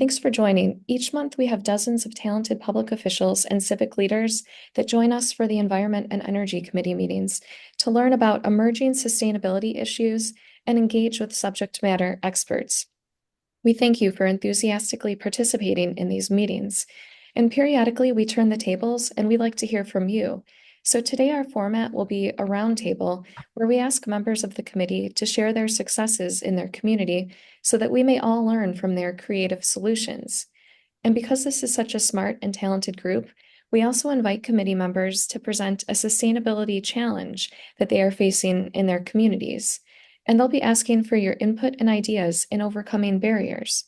Thanks for joining. Each month, we have dozens of talented public officials and civic leaders that join us for the Environment and Energy Committee meetings to learn about emerging sustainability issues and engage with subject matter experts. We thank you for enthusiastically participating in these meetings. And periodically, we turn the tables and we like to hear from you. So today, our format will be a roundtable where we ask members of the committee to share their successes in their community so that we may all learn from their creative solutions. And because this is such a smart and talented group, we also invite committee members to present a sustainability challenge that they are facing in their communities. And they'll be asking for your input and ideas in overcoming barriers.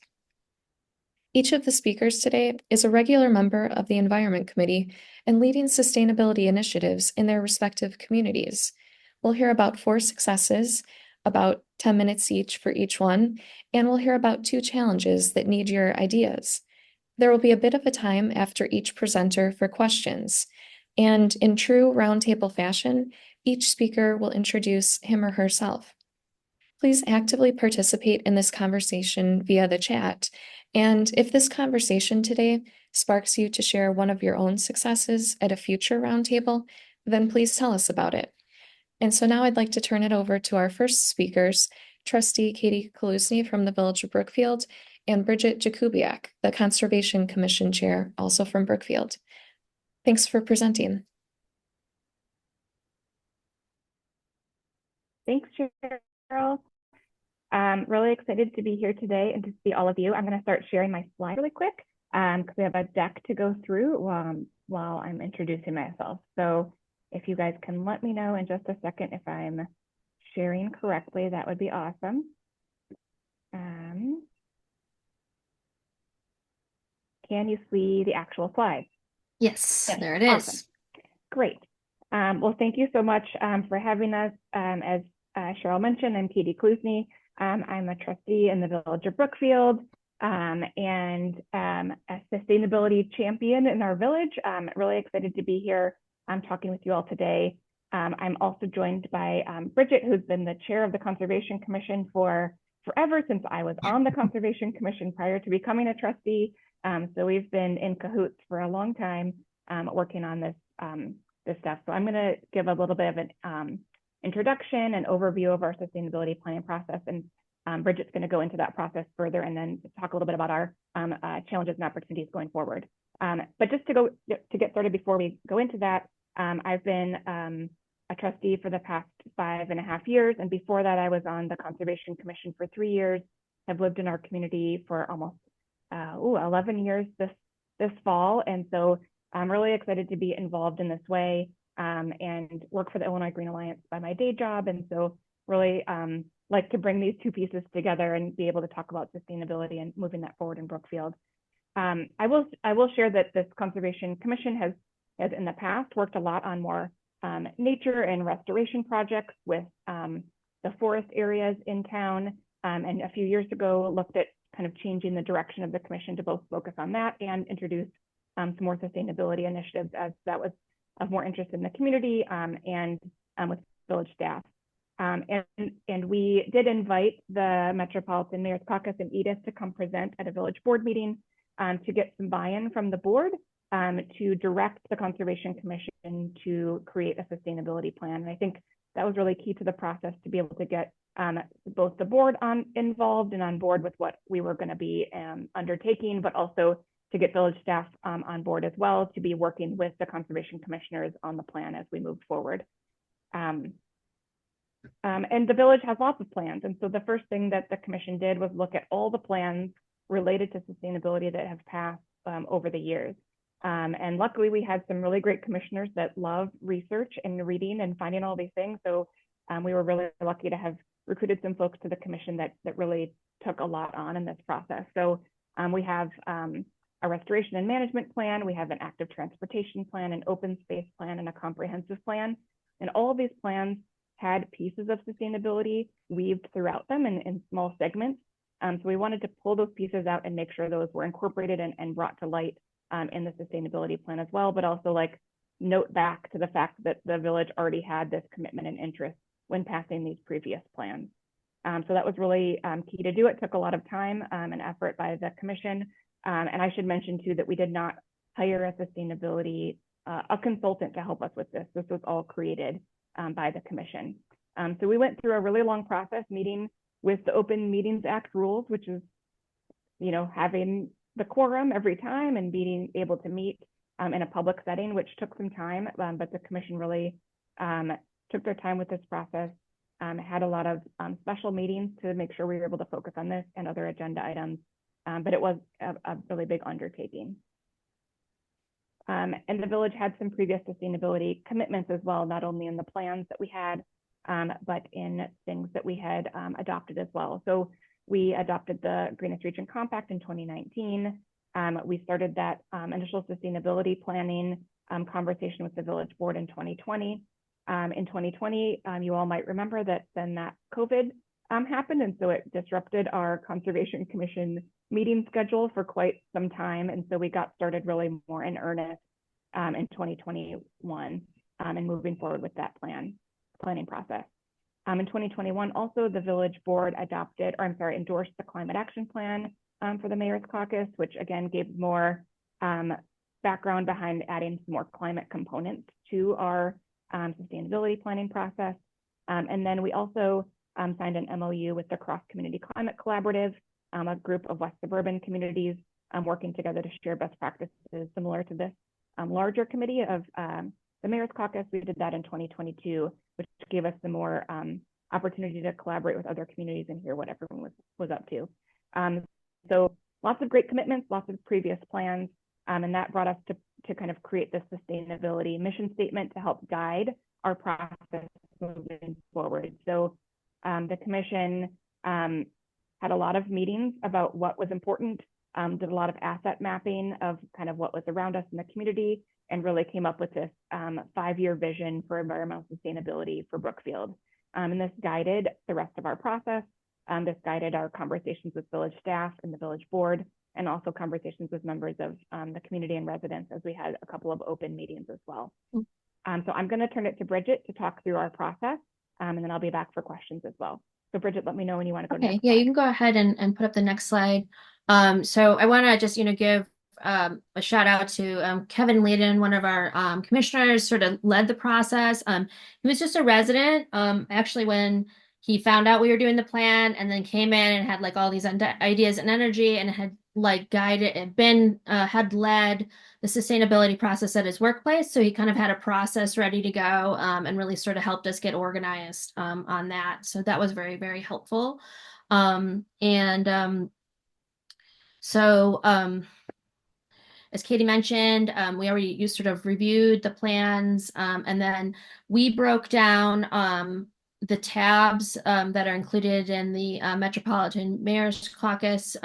Each of the speakers today is a regular member of the Environment Committee and leading sustainability initiatives in their respective communities. We'll hear about 4 successes, about 10 minutes each for each one, and we'll hear about 2 challenges that need your ideas. There will be a bit of a time after each presenter for questions. And in true roundtable fashion, each speaker will introduce him or herself. Please actively participate in this conversation via the chat. And if this conversation today sparks you to share one of your own successes at a future roundtable, then please tell us about it. And so now I'd like to turn it over to our first speakers, Trustee Katie Kalusny from the Village of Brookfield and Bridget Jakubiak, the Conservation Commission Chair, also from Brookfield. Thanks for presenting. Thanks, Cheryl. Really excited to be here today and to see all of you. I'm going to start sharing my slide really quick because we have a deck to go through while I'm introducing myself. So if you guys can let me know in just a second if I'm sharing correctly, that would be awesome. Can you see the actual slide? Yes, there it is. Awesome. Great. Well, thank you so much for having us. As Cheryl mentioned, I'm Katie Kalusny. I'm a trustee in the Village of Brookfield and a sustainability champion in our village. I'm really excited to be here. I'm talking with you all today. I'm also joined by Bridget, who's been the chair of the Conservation Commission for forever, since I was on the Conservation Commission prior to becoming a trustee. So we've been in cahoots for a long time working on this stuff. So I'm going to give a little bit of an introduction and overview of our sustainability planning process. And Bridget's going to go into that process further and then talk a little bit about our challenges and opportunities going forward. But just to get started before we go into that, I've been a trustee for the past 5.5 years. And before that, I was on the Conservation Commission for 3 years. I've lived in our community for almost 11 years this fall. And so I'm really excited to be involved in this way and work for the Illinois Green Alliance by my day job. And so really like to bring these 2 pieces together and be able to talk about sustainability and moving that forward in Brookfield. I will share that this Conservation Commission has in the past worked a lot on more nature and restoration projects with the forest areas in town. And a few years ago looked at kind of changing the direction of the commission to both focus on that and introduce some more sustainability initiatives, as that was of more interest in the community and with village staff. And we did invite the Metropolitan Mayor's Caucus and Edith to come present at a village board meeting to get some buy-in from the board to direct the Conservation Commission to create a sustainability plan. And I think that was really key to the process to be able to get both the board involved and on board with what we were going to be undertaking, but also to get village staff on board as well to be working with the conservation commissioners on the plan as we move forward. And the village has lots of plans. And so the first thing that the commission did was look at all the plans related to sustainability that have passed over the years. And luckily we had some really great commissioners that love research and reading and finding all these things. So we were really lucky to have recruited some folks to the commission that really took a lot on in this process. So we have a restoration and management plan, we have an active transportation plan, an open space plan, and a comprehensive plan. And all of these plans had pieces of sustainability weaved throughout them in small segments. So we wanted to pull those pieces out and make sure those were incorporated and brought to light in the sustainability plan as well, but also like note back to the fact that the village already had this commitment and interest when passing these previous plans. So that was really key to do. It took a lot of time and effort by the commission And I should mention too that we did not hire a consultant to help us with this. This was all created by the commission. So we went through a really long process meeting with the Open Meetings Act rules, which is, having the quorum every time and being able to meet in a public setting, which took some time, but the commission really took their time with this process, had a lot of special meetings to make sure we were able to focus on this and other agenda items, but it was a really big undertaking. And the village had some previous sustainability commitments as well, not only in the plans that we had, but in things that we had adopted as well. So we adopted the Greenest Region Compact in 2019. We started that initial sustainability planning conversation with the village board in 2020. In 2020, you all might remember that then that COVID happened, and so it disrupted our Conservation Commission meeting schedule for quite some time. And so we got started really more in earnest in 2021 and moving forward with that planning process. In 2021, also the village board endorsed the climate action plan for the mayor's caucus, which again gave more background behind adding some more climate components to our sustainability planning process. And then we also signed an MOU with the Cross Community Climate Collaborative, a group of West suburban communities working together to share best practices similar to this larger committee of the mayor's caucus. We did that in 2022, which gave us some more opportunity to collaborate with other communities and hear what everyone was up to. So lots of great commitments, lots of previous plans, and that brought us to kind of create this sustainability mission statement to help guide our process moving forward. So the commission had a lot of meetings about what was important, did a lot of asset mapping of kind of what was around us in the community, and really came up with this 5-year vision for environmental sustainability for Brookfield. And this guided the rest of our process. This guided our conversations with village staff and the village board, and also conversations with members of the community and residents, as we had a couple of open meetings as well. So I'm going to turn it to Bridget to talk through our process, and then I'll be back for questions as well. So Bridget, let me know when you want to go next. Yeah, you can go ahead and put up the next slide. So I want to just, give a shout out to Kevin Layden, one of our commissioners, sort of led the process. He was just a resident. Actually, when he found out we were doing the plan and then came in and had like all these ideas and energy and had like guided and had led the sustainability process at his workplace. So he kind of had a process ready to go and really sort of helped us get organized on that. So that was very, very helpful. As Katie mentioned, you sort of reviewed the plans, and then we broke down the tabs that are included in the Metropolitan Mayor's Caucus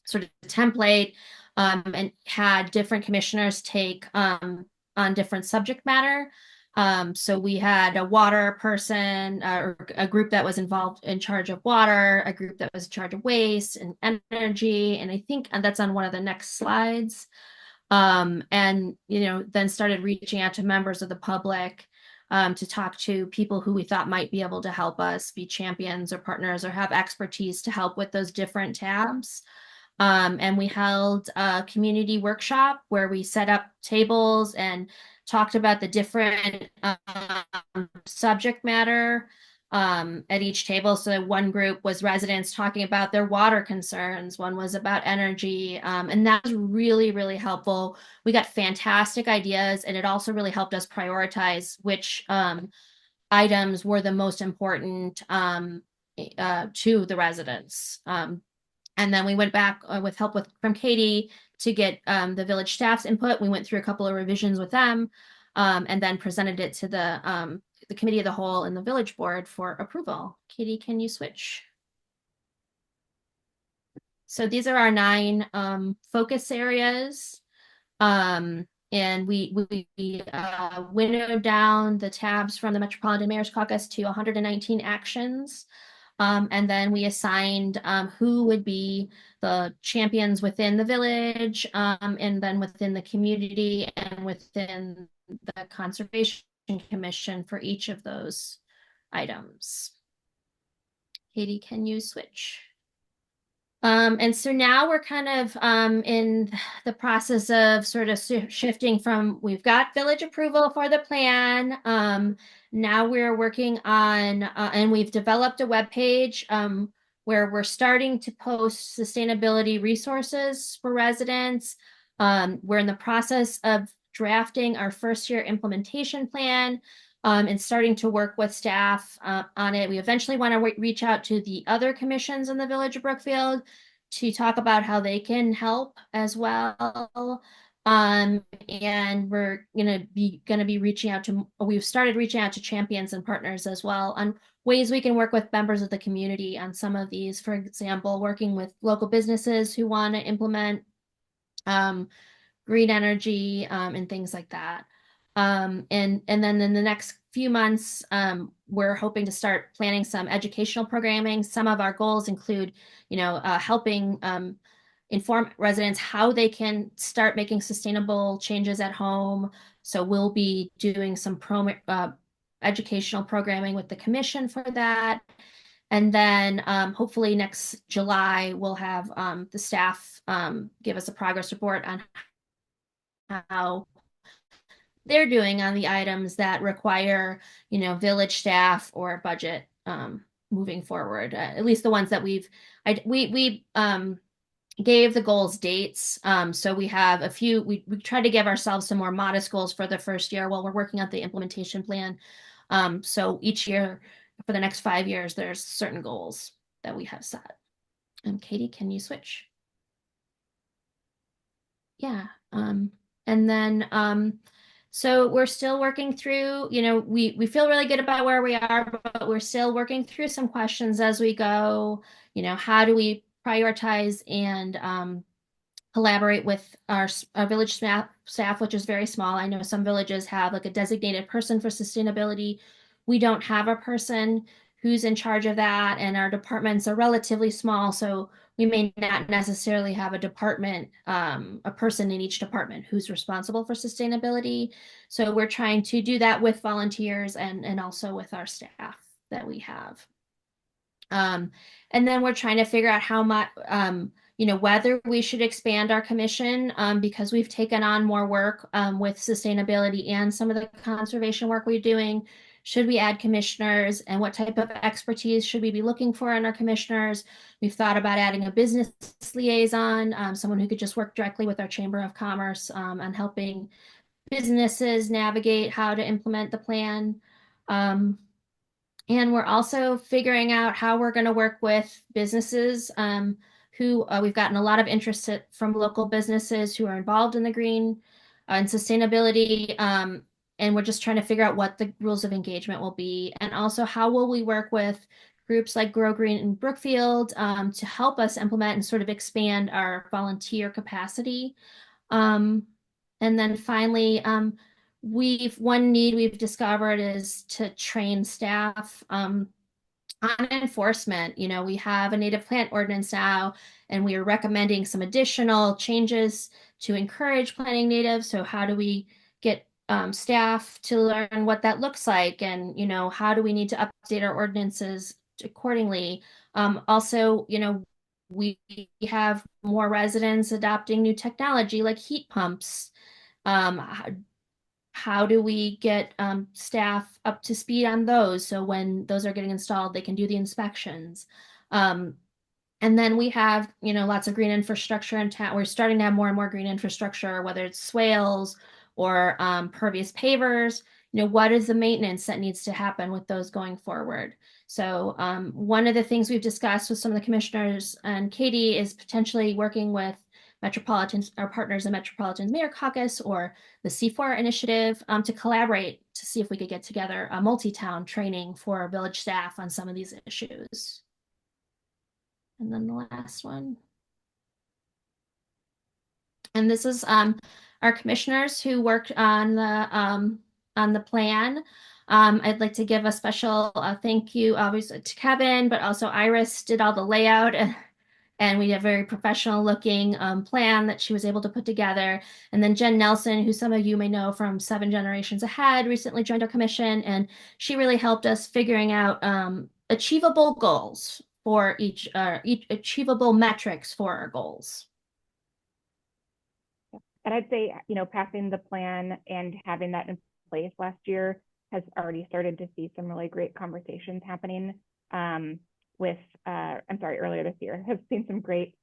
sort of template, and had different commissioners take on different subject matter. So we had a water person, or a group that was involved in charge of water, a group that was in charge of waste and energy, and I think that's on one of the next slides. And then started reaching out to members of the public to talk to people who we thought might be able to help us be champions or partners or have expertise to help with those different tabs. And we held a community workshop where we set up tables and talked about the different subject matter at each table. So one group was residents talking about their water concerns. One was about energy. And that was really, really helpful. We got fantastic ideas, and it also really helped us prioritize which items were the most important to the residents. And then we went back with help from Katie to get the village staff's input. We went through a couple of revisions with them, and then presented it to the committee of the whole and the village board for approval. Katie, can you switch? So these are our 9 focus areas. And we winnowed down the tabs from the Metropolitan Mayor's Caucus to 119 actions. And then we assigned who would be the champions within the village, and then within the community and within the Conservation Commission for each of those items. Katie, can you switch? And so now we're kind of in the process of sort of shifting from we've got village approval for the plan. Now we're working on and we've developed a web page where we're starting to post sustainability resources for residents. We're in the process of drafting our first year implementation plan. And starting to work with staff on it. We eventually want to reach out to the other commissions in the Village of Brookfield to talk about how they can help as well. And we're gonna be reaching out to, we've started reaching out to champions and partners as well on ways we can work with members of the community on some of these. For example, working with local businesses who want to implement um, green energy, and things like that. And then in the next few months, we're hoping to start planning some educational programming. Some of our goals include, helping inform residents how they can start making sustainable changes at home. So we'll be doing some educational programming with the commission for that. And then hopefully next July, we'll have the staff give us a progress report on how they're doing on the items that require, village staff or budget moving forward. At least the ones that we gave the goals dates. So we have a few. We try to give ourselves some more modest goals for the first year while we're working on the implementation plan. So each year for the next 5 years, there's certain goals that we have set. Katie, can you switch? Yeah. And then so we're still working through, we feel really good about where we are, but we're still working through some questions as we go. How do we prioritize and collaborate with our village staff, which is very small. I know some villages have like a designated person for sustainability. We don't have a person who's in charge of that, and our departments are relatively small, so we may not necessarily have a person in each department who's responsible for sustainability. So we're trying to do that with volunteers and also with our staff that we have. And then we're trying to figure out how much, whether we should expand our commission because we've taken on more work with sustainability and some of the conservation work we're doing. Should we add commissioners, and what type of expertise should we be looking for in our commissioners? We've thought about adding a business liaison, someone who could just work directly with our Chamber of Commerce on helping businesses navigate how to implement the plan. And we're also figuring out how we're going to work with businesses who we've gotten a lot of interest from local businesses who are involved in the green and sustainability. And we're just trying to figure out what the rules of engagement will be. And also, how will we work with groups like Grow Green in Brookfield to help us implement and sort of expand our volunteer capacity. And then finally, one need we've discovered is to train staff on enforcement. We have a native plant ordinance now, and we are recommending some additional changes to encourage planting native. So how do we get staff to learn what that looks like, and how do we need to update our ordinances accordingly? Also, we have more residents adopting new technology like heat pumps. How do we get staff up to speed on those, so when those are getting installed, they can do the inspections? And then we have, lots of green infrastructure in town. We're starting to have more and more green infrastructure, whether it's swales or pervious pavers. What is the maintenance that needs to happen with those going forward? So one of the things we've discussed with some of the commissioners and Katie is potentially working with our partners in Metropolitan Mayor Caucus or the C4 initiative to collaborate to see if we could get together a multi-town training for village staff on some of these issues. And then the last one. And this is our commissioners who worked on the plan. I'd like to give a special thank you, obviously, to Kevin, but also Iris did all the layout, and we have a very professional looking plan that she was able to put together. And then Jen Nelson, who some of you may know from 7 Generations Ahead, recently joined our commission, and she really helped us figuring out achievable goals for each achievable metrics for our goals. And I'd say, passing the plan and having that in place last year has already started to see some really great conversations happening earlier this year, have seen some great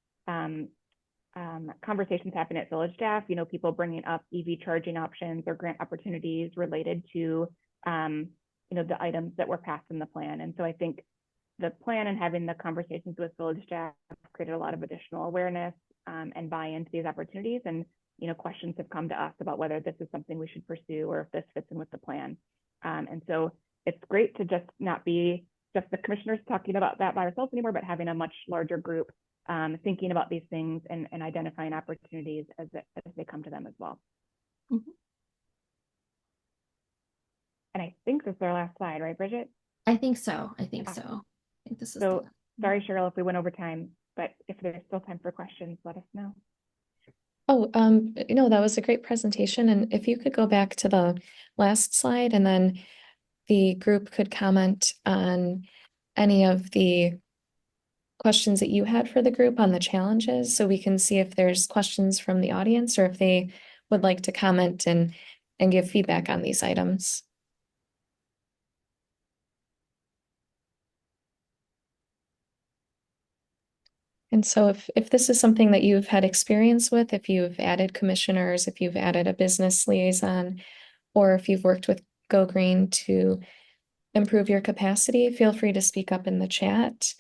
conversations happen at village staff, people bringing up EV charging options or grant opportunities related to, the items that were passed in the plan. And so I think the plan and having the conversations with village staff created a lot of additional awareness and buy-in to these opportunities. And, questions have come to us about whether this is something we should pursue or if this fits in with the plan. And so it's great to just not be just the commissioners talking about that by ourselves anymore, but having a much larger group thinking about these things and identifying opportunities as they come to them as well. Mm-hmm. And I think this is our last slide, right, Bridget? I think so. I think this is so. Sorry, Cheryl, if we went over time, but if there's still time for questions, let us know. Oh, that was a great presentation. And if you could go back to the last slide and then the group could comment on any of the questions that you had for the group on the challenges, so we can see if there's questions from the audience or if they would like to comment and give feedback on these items. And so if this is something that you've had experience with, if you've added commissioners, if you've added a business liaison, or if you've worked with Go Green to improve your capacity, feel free to speak up in the chat.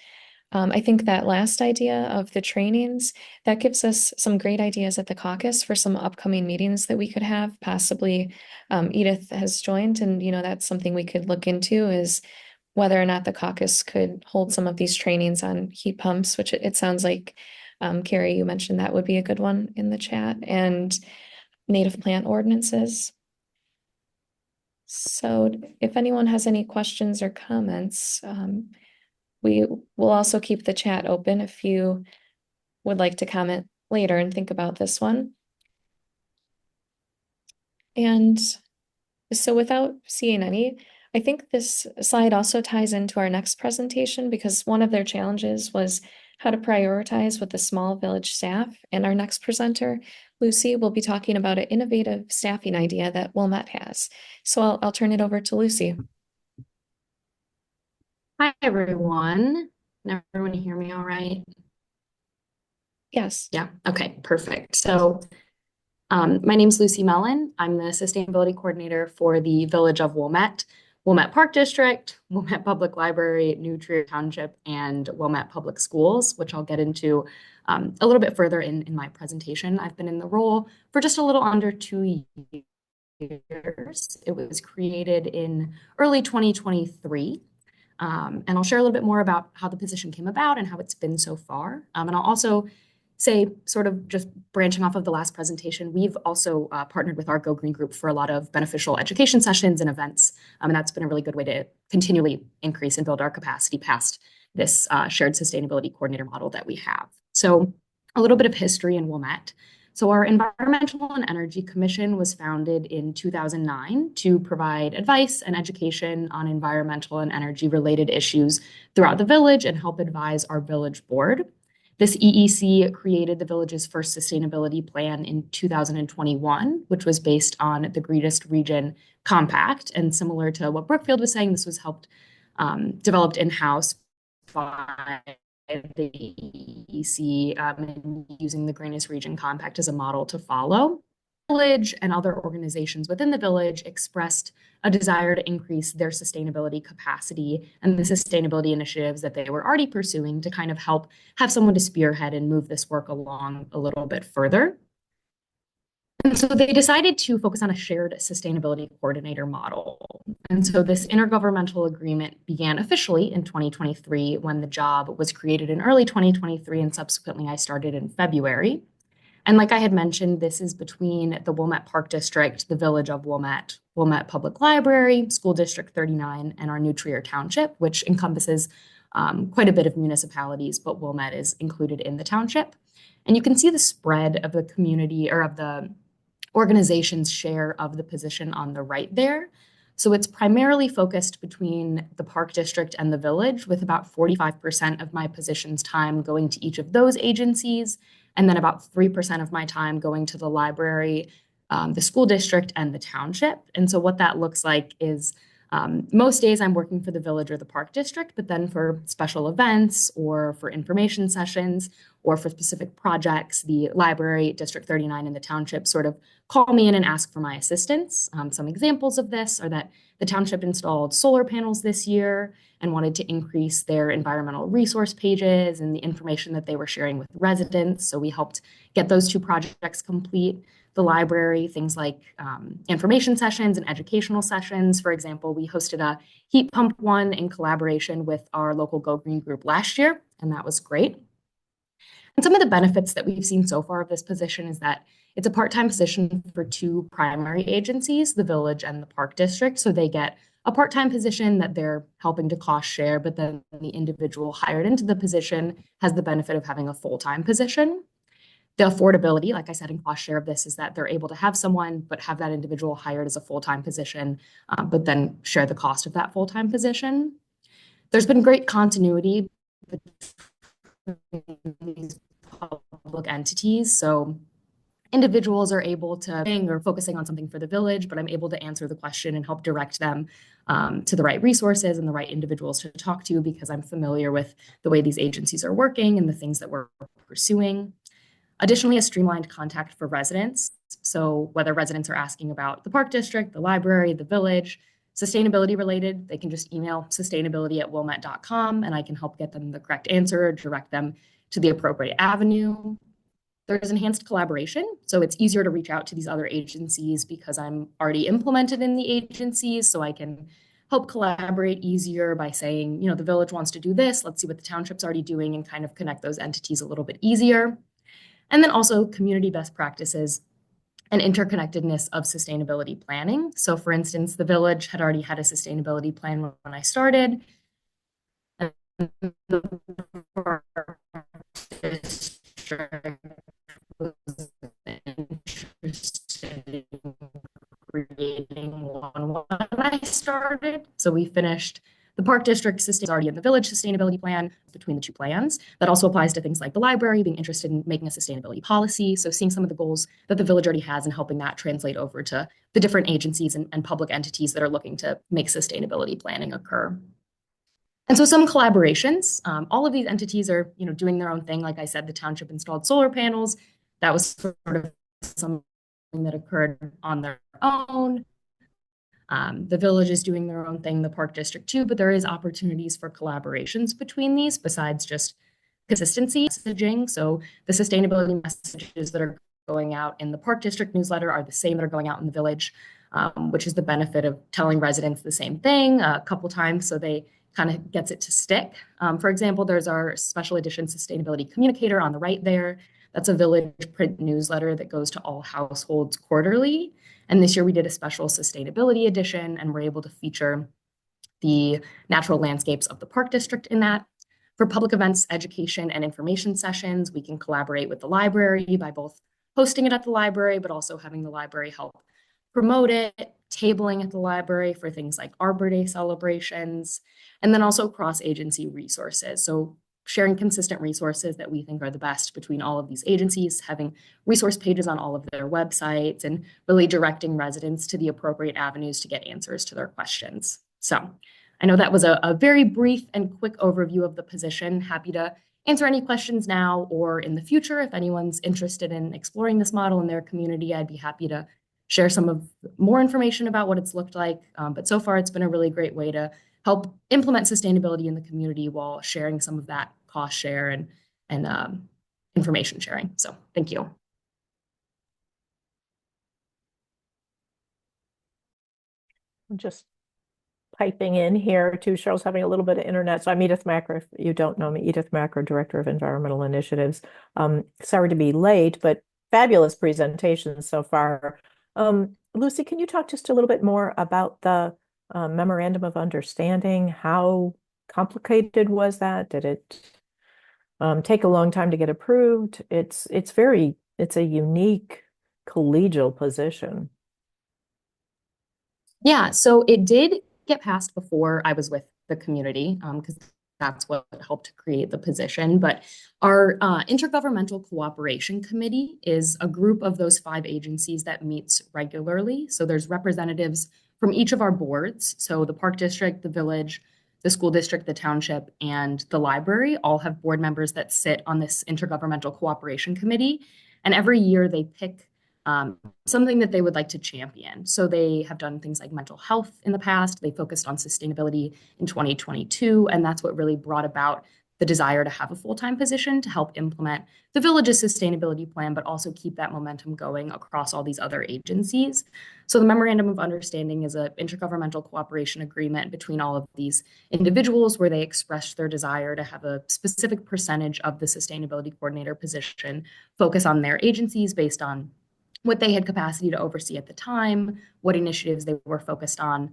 I think that last idea of the trainings, that gives us some great ideas at the caucus for some upcoming meetings that we could have. Possibly Edith has joined, and that's something we could look into, is whether or not the caucus could hold some of these trainings on heat pumps, which it sounds like, Carrie, you mentioned that would be a good one in the chat, and native plant ordinances. So if anyone has any questions or comments, we will also keep the chat open if you would like to comment later and think about this one. And so without seeing any, I think this slide also ties into our next presentation, because one of their challenges was how to prioritize with the small village staff. And our next presenter, Lucy, will be talking about an innovative staffing idea that Wilmette has. So I'll turn it over to Lucy. Hi, everyone. Can everyone hear me all right? Yes. Yeah. Okay, perfect. So my name's Lucy Mellon. I'm the Sustainability Coordinator for the Village of Wilmette, Wilmette Park District, Wilmette Public Library, New Trier Township, and Wilmette Public Schools, which I'll get into a little bit further in my presentation. I've been in the role for just a little under 2 years. It was created in early 2023. And I'll share a little bit more about how the position came about and how it's been so far. And I'll also say, sort of just branching off of the last presentation, we've also partnered with our Go Green group for a lot of beneficial education sessions and events. And that's been a really good way to continually increase and build our capacity past this shared sustainability coordinator model that we have. So a little bit of history in Wilmette. So our Environmental and Energy Commission was founded in 2009 to provide advice and education on environmental and energy related issues throughout the village and help advise our village board. This EEC created the village's first sustainability plan in 2021, which was based on the Greenest Region Compact. And similar to what Brookfield was saying, this was developed in-house by the EEC and using the Greenest Region Compact as a model to follow. The village and other organizations within the village expressed a desire to increase their sustainability capacity and the sustainability initiatives that they were already pursuing to kind of help have someone to spearhead and move this work along a little bit further. And so they decided to focus on a shared sustainability coordinator model. And so this intergovernmental agreement began officially in 2023 when the job was created in early 2023, and subsequently I started in February. And like I had mentioned, this is between the Wilmette Park District, the Village of Wilmette, Wilmette Public Library, School District 39, and our New Trier Township, which encompasses quite a bit of municipalities, but Wilmette is included in the township. And you can see the spread of the community or of the organization's share of the position on the right there. So it's primarily focused between the park district and the village, with about 45% of my position's time going to each of those agencies, and then about 3% of my time going to the library, the school district, and the township. And so what that looks like is most days I'm working for the village or the park district, but then for special events or for information sessions or for specific projects, the library, District 39, and the township sort of call me in and ask for my assistance. Some examples of this are that the township installed solar panels this year and wanted to increase their environmental resource pages and the information that they were sharing with residents. So we helped get those two projects complete. The library, things like information sessions and educational sessions. For example, we hosted a heat pump one in collaboration with our local Go Green group last year, and that was great. And some of the benefits that we've seen so far of this position is that it's a part-time position for two primary agencies, the village and the park district. So they get a part-time position that they're helping to cost share, but then the individual hired into the position has the benefit of having a full-time position. The affordability, like I said, in cost share of this is that they're able to have someone, but have that individual hired as a full-time position, but then share the cost of that full-time position. There's been great continuity between these public entities. So individuals are able to or focusing on something for the village, but I'm able to answer the question and help direct them to the right resources and the right individuals to talk to because I'm familiar with the way these agencies are working and the things that we're pursuing. Additionally, a streamlined contact for residents. So whether residents are asking about the park district, the library, the village, sustainability related, they can just email sustainability@wilmette.com and I can help get them the correct answer or direct them to the appropriate avenue. There's enhanced collaboration. So it's easier to reach out to these other agencies because I'm already implemented in the agencies. So I can help collaborate easier by saying, the village wants to do this. Let's see what the township's already doing and kind of connect those entities a little bit easier. And then also community best practices and interconnectedness of sustainability planning. So for instance, the village had already had a sustainability plan when I started. And the park district was interested in creating one when I started. So we finished the park district system is already in the village sustainability plan between the two plans. That also applies to things like the library, being interested in making a sustainability policy. So seeing some of the goals that the village already has and helping that translate over to the different agencies and public entities that are looking to make sustainability planning occur. And so some collaborations, all of these entities are, doing their own thing. Like I said, the township installed solar panels. That was sort of something that occurred on their own. The village is doing their own thing, the park district too, but there is opportunities for collaborations between these besides just consistency messaging. So the sustainability messages that are going out in the park district newsletter are the same that are going out in the village, which is the benefit of telling residents the same thing a couple times so they kind of gets it to stick. For example, there's our special edition sustainability communicator on the right there. That's a village print newsletter that goes to all households quarterly. And this year we did a special sustainability edition and we're able to feature the natural landscapes of the park district in that. For public events, education, and information sessions, we can collaborate with the library by both hosting it at the library, but also having the library help promote it, tabling at the library for things like Arbor Day celebrations, and then also cross-agency resources. So sharing consistent resources that we think are the best between all of these agencies, having resource pages on all of their websites, and really directing residents to the appropriate avenues to get answers to their questions. So I know that was a very brief and quick overview of the position. Happy to answer any questions now or in the future. If anyone's interested in exploring this model in their community, I'd be happy to share some of more information about what it's looked like. But so far, it's been a really great way to help implement sustainability in the community while sharing some of that cost share and information sharing. So thank you. I'm just piping in here too. Cheryl's having a little bit of internet. So I'm Edith Macker. If you don't know me, Edith Macker, Director of Environmental Initiatives. Sorry to be late, but fabulous presentations so far. Lucy, can you talk just a little bit more about the Memorandum of Understanding? How complicated was that? Did it take a long time to get approved? It's a unique collegial position. Yeah, so it did get passed before I was with the community, because that's what helped create the position. But our Intergovernmental Cooperation Committee is a group of those 5 agencies that meets regularly. So there's representatives from each of our boards. So the park district, the village, the school district, the township, and the library all have board members that sit on this Intergovernmental Cooperation Committee. And every year they pick something that they would like to champion. So they have done things like mental health in the past. They focused on sustainability in 2022, and that's what really brought about the desire to have a full-time position to help implement the village's sustainability plan, but also keep that momentum going across all these other agencies. So the Memorandum of Understanding is an intergovernmental cooperation agreement between all of these individuals where they express their desire to have a specific percentage of the sustainability coordinator position focus on their agencies based on what they had capacity to oversee at the time, what initiatives they were focused on,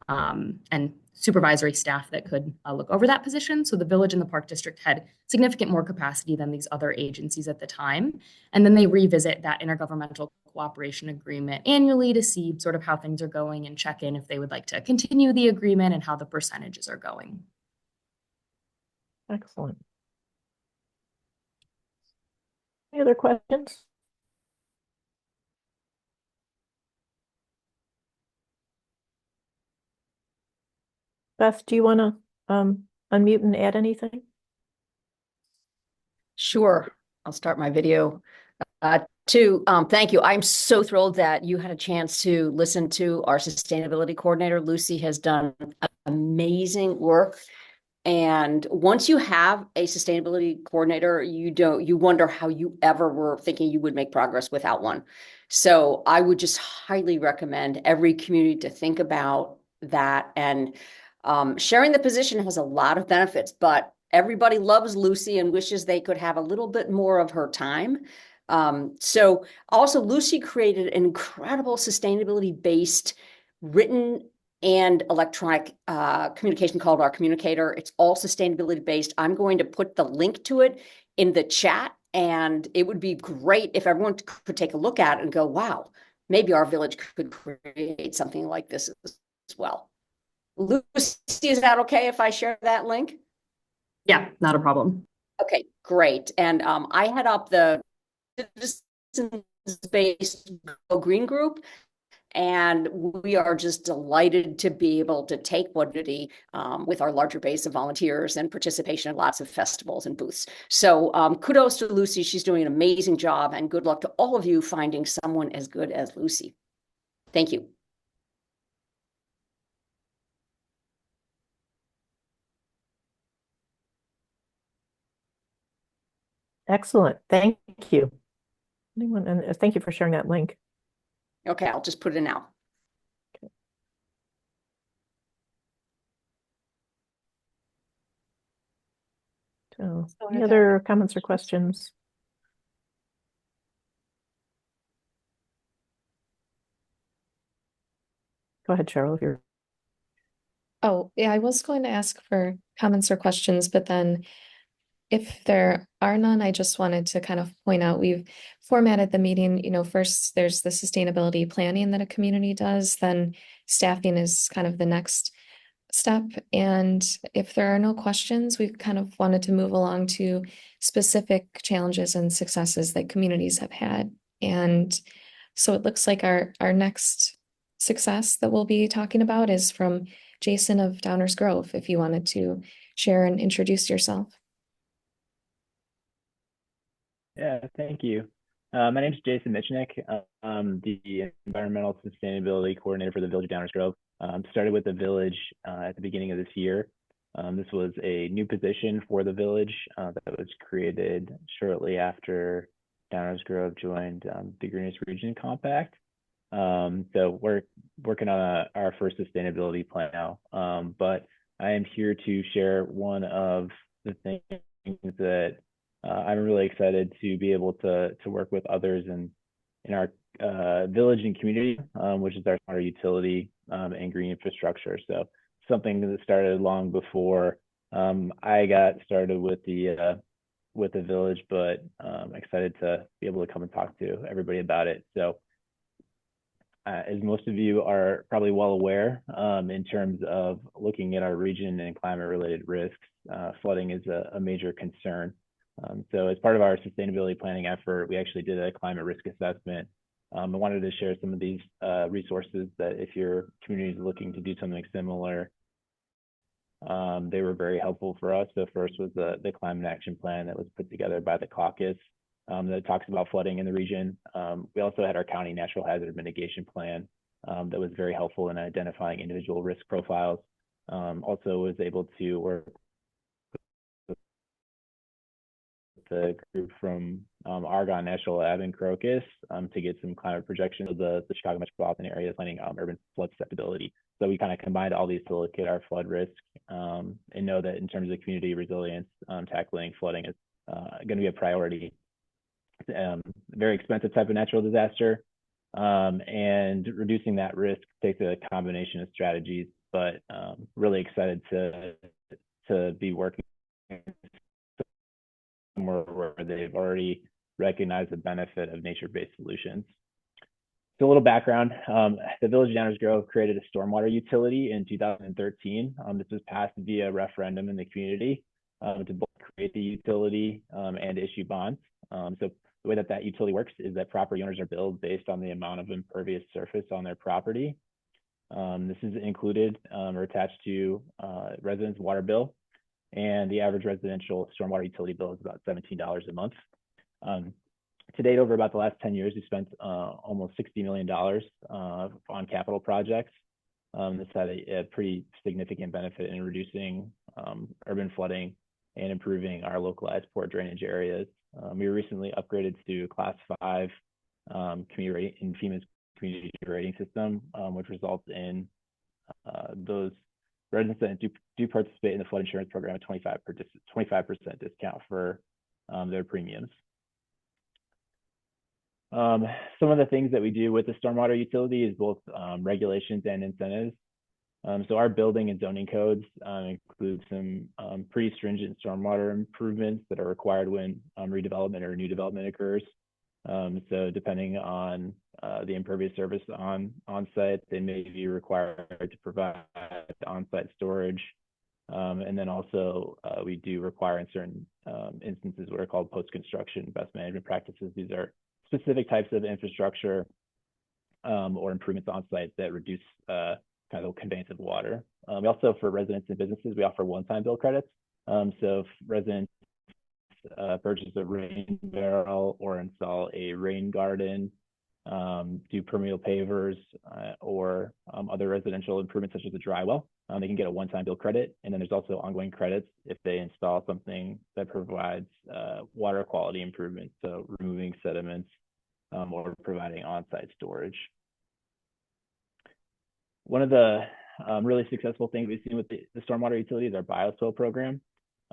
and supervisory staff that could look over that position. So the village and the park district had significant more capacity than these other agencies at the time. And then they revisit that intergovernmental cooperation agreement annually to see sort of how things are going and check in if they would like to continue the agreement and how the percentages are going. Excellent. Any other questions? Beth, do you want to unmute and add anything? Sure. I'll start my video. Thank you. I'm so thrilled that you had a chance to listen to our sustainability coordinator. Lucy has done amazing work. And once you have a sustainability coordinator, you wonder how you ever were thinking you would make progress without one. So I would just highly recommend every community to think about that. And sharing the position has a lot of benefits, but everybody loves Lucy and wishes they could have a little bit more of her time. So also Lucy created an incredible sustainability-based written and electronic communication called our communicator. It's all sustainability based. I'm going to put the link to it in the chat, and it would be great if everyone could take a look at it and go, wow, maybe our village could create something like this as well. Lucy, is that okay if I share that link? Yeah, not a problem. Okay, great. And I head up the citizens-based Go Green group. And we are just delighted to be able to take Woodity with our larger base of volunteers and participation in lots of festivals and booths. So kudos to Lucy. She's doing an amazing job, and good luck to all of you finding someone as good as Lucy. Thank you. Excellent. Thank you. Anyone, and thank you for sharing that link. Okay, I'll just put it in now. So, any other comments or questions? Go ahead, Cheryl, if you're. Oh, yeah, I was going to ask for comments or questions, but then if there are none, I just wanted to kind of point out we've formatted the meeting, first there's the sustainability planning that a community does, then staffing is kind of the next step. And if there are no questions, we've kind of wanted to move along to specific challenges and successes that communities have had. And so it looks like our next success that we'll be talking about is from Jason of Downers Grove, if you wanted to share and introduce yourself. Yeah, thank you. My name is Jason Michnik. I'm the Environmental Sustainability Coordinator for the Village of Downers Grove. Started with the village at the beginning of this year. This was a new position for the village that was created shortly after Downers Grove joined the Greenest Region Compact. So we're working on our first sustainability plan now. But I am here to share one of the things that I'm really excited to be able to work with others in our village and community, which is our smart utility and green infrastructure. So something that started long before I got started with the village, but excited to be able to come and talk to everybody about it. So as most of you are probably well aware, in terms of looking at our region and climate-related risks, flooding is a major concern. So as part of our sustainability planning effort, we actually did a climate risk assessment. I wanted to share some of these resources that if your community is looking to do something similar, they were very helpful for us. So first was the climate action plan that was put together by the caucus that talks about flooding in the region. We also had our county natural hazard mitigation plan that was very helpful in identifying individual risk profiles. Also was able to work with the group from Argonne National Lab in Crocus to get some climate projections of the Chicago metropolitan area planning urban flood susceptibility. So we kind of combined all these to look at our flood risk and know that in terms of community resilience, tackling flooding is going to be a priority. Very expensive type of natural disaster, and reducing that risk takes a combination of strategies, but really excited to be working somewhere where they've already recognized the benefit of nature-based solutions. So a little background, the Village of Downers Grove created a stormwater utility in 2013. This was passed via referendum in the community to both create the utility and issue bonds. So the way that utility works is that property owners are billed based on the amount of impervious surface on their property. This is included or attached to residents' water bill, and the average residential stormwater utility bill is about $17 a month. To date, over about the last 10 years, we spent almost $60 million on capital projects. This had a pretty significant benefit in reducing urban flooding and improving our localized poor drainage areas. We were recently upgraded to Class 5 community in FEMA's community rating system, which results in those residents that do participate in the flood insurance program at 25% discount for their premiums. Some of the things that we do with the stormwater utility is both regulations and incentives. So our building and zoning codes include some pretty stringent stormwater improvements that are required when redevelopment or new development occurs. So depending on the impervious surface on site, they may be required to provide on-site storage. And then also we do require in certain instances what are called post-construction best management practices. These are specific types of infrastructure or improvements on site that reduce kind of conveyance of water. We also, for residents and businesses, we offer one-time bill credits. So if residents purchase a rain barrel or install a rain garden, do permeable pavers or other residential improvements such as a dry well, they can get a one-time bill credit. And then there's also ongoing credits if they install something that provides water quality improvements, so removing sediments or providing on-site storage. One of the really successful things we've seen with the stormwater utility is our bioswale program.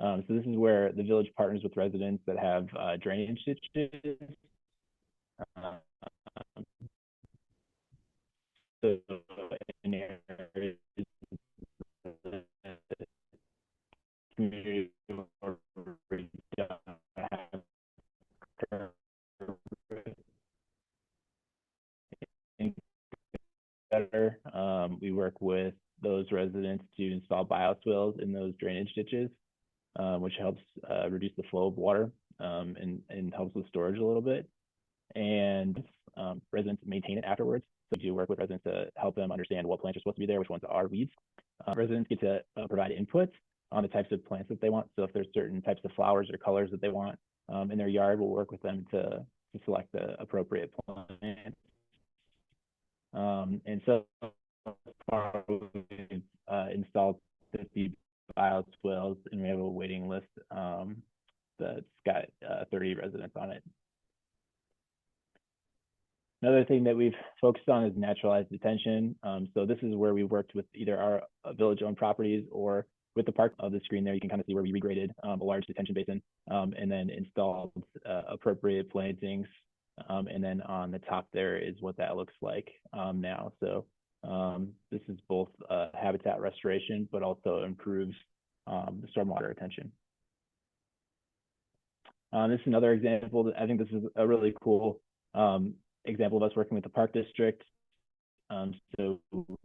So this is where the village partners with residents that have drainage ditches. So in areas community better. We work with those residents to install bioswales in those drainage ditches, which helps reduce the flow of water and helps with storage a little bit. And residents maintain it afterwards. So we do work with residents to help them understand what plants are supposed to be there, which ones are weeds. Residents get to provide input on the types of plants that they want. So if there's certain types of flowers or colors that they want in their yard, we'll work with them to select the appropriate plant. And so far we've installed 50 bioswales, and we have a waiting list that's got 30 residents on it. Another thing that we've focused on is naturalized detention. So this is where we worked with either our village-owned properties or with the park of the screen there, you can kind of see where we regraded a large detention basin and then installed appropriate plantings. And then on the top there is what that looks like now. So this is both habitat restoration, but also improves the stormwater retention. This is another example. I think this is a really cool example of us working with the park district. So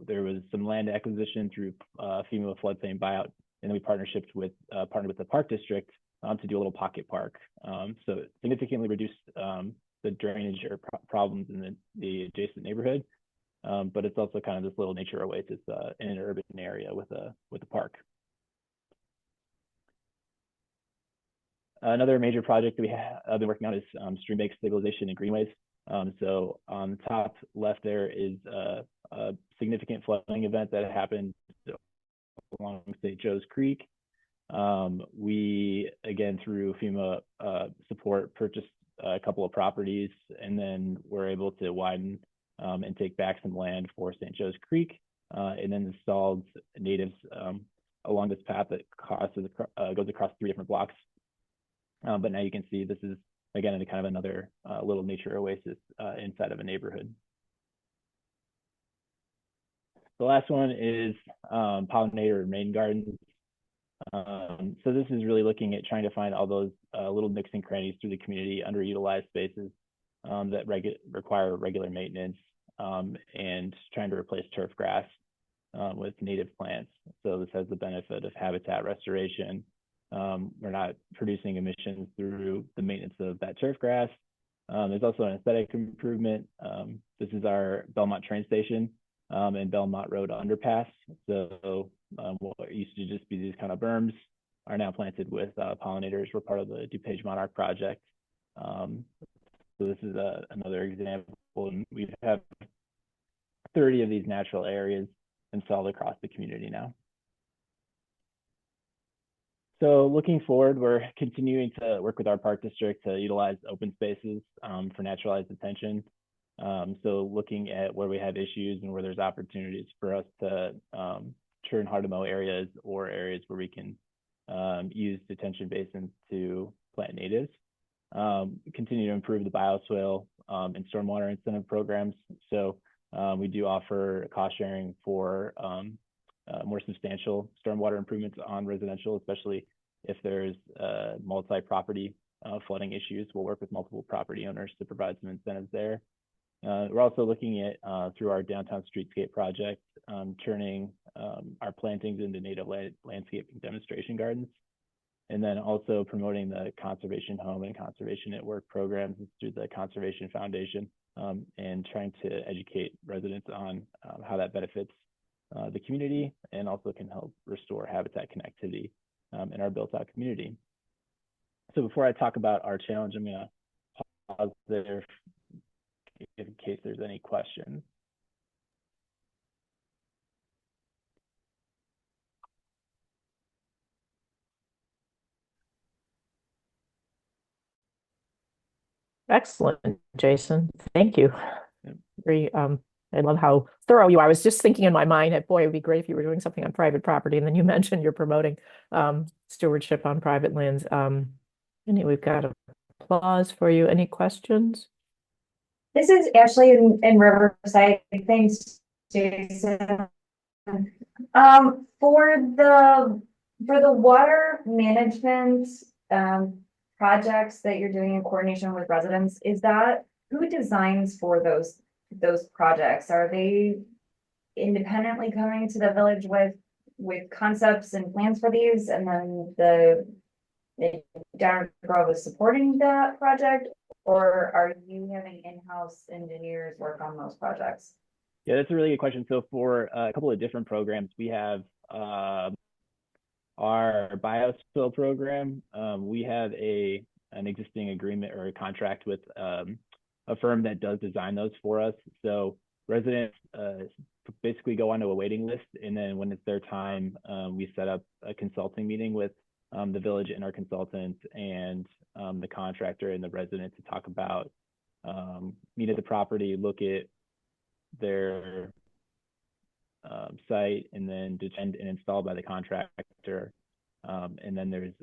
there was some land acquisition through FEMA floodplain buyout, and then we partnered with the park district to do a little pocket park. So it significantly reduced the drainage or problems in the adjacent neighborhood, but it's also kind of this little nature oasis in an urban area with a park. Another major project that we have been working on is stream bank stabilization and greenways. So on the top left there is a significant flooding event that happened along St. Joe's Creek. We, again, through FEMA support, purchased a couple of properties, and then were able to widen and take back some land for St. Joe's Creek, and then installed natives along this path that goes across 3 different blocks. But now you can see this is, again, kind of another little nature oasis inside of a neighborhood. The last one is pollinator and rain gardens. So this is really looking at trying to find all those little nooks and crannies through the community, underutilized spaces that require regular maintenance, and trying to replace turf grass with native plants. So this has the benefit of habitat restoration. We're not producing emissions through the maintenance of that turf grass. There's also an aesthetic improvement. This is our Belmont train station and Belmont Road underpass. So what used to just be these kind of berms are now planted with pollinators. We're part of the DuPage Monarch project. So this is another example, and we have 30 of these natural areas installed across the community now. So looking forward, we're continuing to work with our park district to utilize open spaces for naturalized attention. So looking at where we have issues and where there's opportunities for us to turn hard to mow areas or areas where we can use detention basins to plant natives. Continue to improve the bioswale and stormwater incentive programs. So we do offer cost sharing for more substantial stormwater improvements on residential, especially if there's multi-property flooding issues. We'll work with multiple property owners to provide some incentives there. We're also looking at, through our downtown streetscape project, turning our plantings into native landscaping demonstration gardens, and then also promoting the Conservation Home and Conservation at Work programs through the Conservation Foundation, and trying to educate residents on how that benefits the community and also can help restore habitat connectivity in our built-out community. So before I talk about our challenge, I'm going to pause there in case there's any questions. Excellent, Jason. Thank you. Very, I love how thorough you are. I was just thinking in my mind that, boy, it would be great if you were doing something on private property. And then you mentioned you're promoting stewardship on private lands. Anyway, we've got applause for you. Any questions? This is Ashley in Riverside. Thanks, Jason. For the water management projects that you're doing in coordination with residents, is that who designs for those projects? Are they independently coming to the village with concepts and plans for these, and then the Downers Grove is supporting that project, or are you having in-house engineers work on those projects? Yeah, that's a really good question. So for a couple of different programs, we have our biospill program. We have an existing agreement or a contract with a firm that does design those for us. So residents basically go onto a waiting list, and then when it's their time, we set up a consulting meeting with the village and our consultant and the contractor and the resident to talk about meet at the property, look at their site, and then design and installed by the contractor. And then there's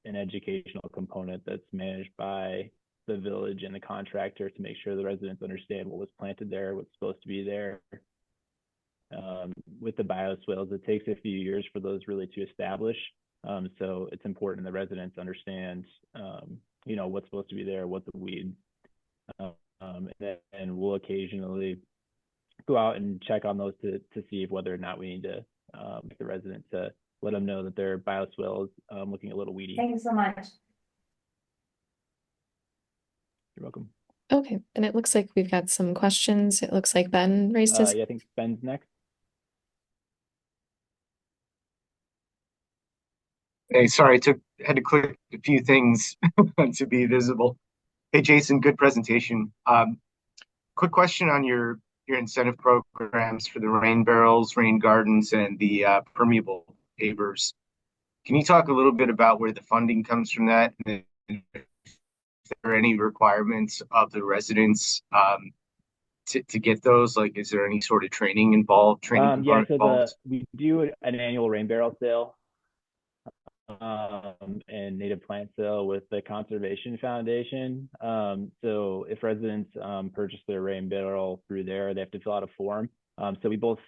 an educational component that's managed by the village and the contractor to make sure the residents understand what was planted there, what's supposed to be there. With the bioswales, it takes a few years for those really to establish. So it's important the residents understand, what's supposed to be there, what the weed, and we'll occasionally go out and check on those to see if whether or not we need to get the resident to let them know that their bioswale is looking a little weedy. Thank you so much. You're welcome. Okay, and it looks like we've got some questions. It looks like Ben raised his. Yeah, I think Ben's next. Hey, sorry, had to click a few things to be visible. Hey, Jason, good presentation. Quick question on your incentive programs for the rain barrels, rain gardens, and the permeable pavers. Can you talk a little bit about where the funding comes from that? And if there are any requirements of the residents to get those? Like, is there any sort of training involved? Yeah, so we do an annual rain barrel sale and native plant sale with the Conservation Foundation. So if residents purchase their rain barrel through there, they have to fill out a form. So we both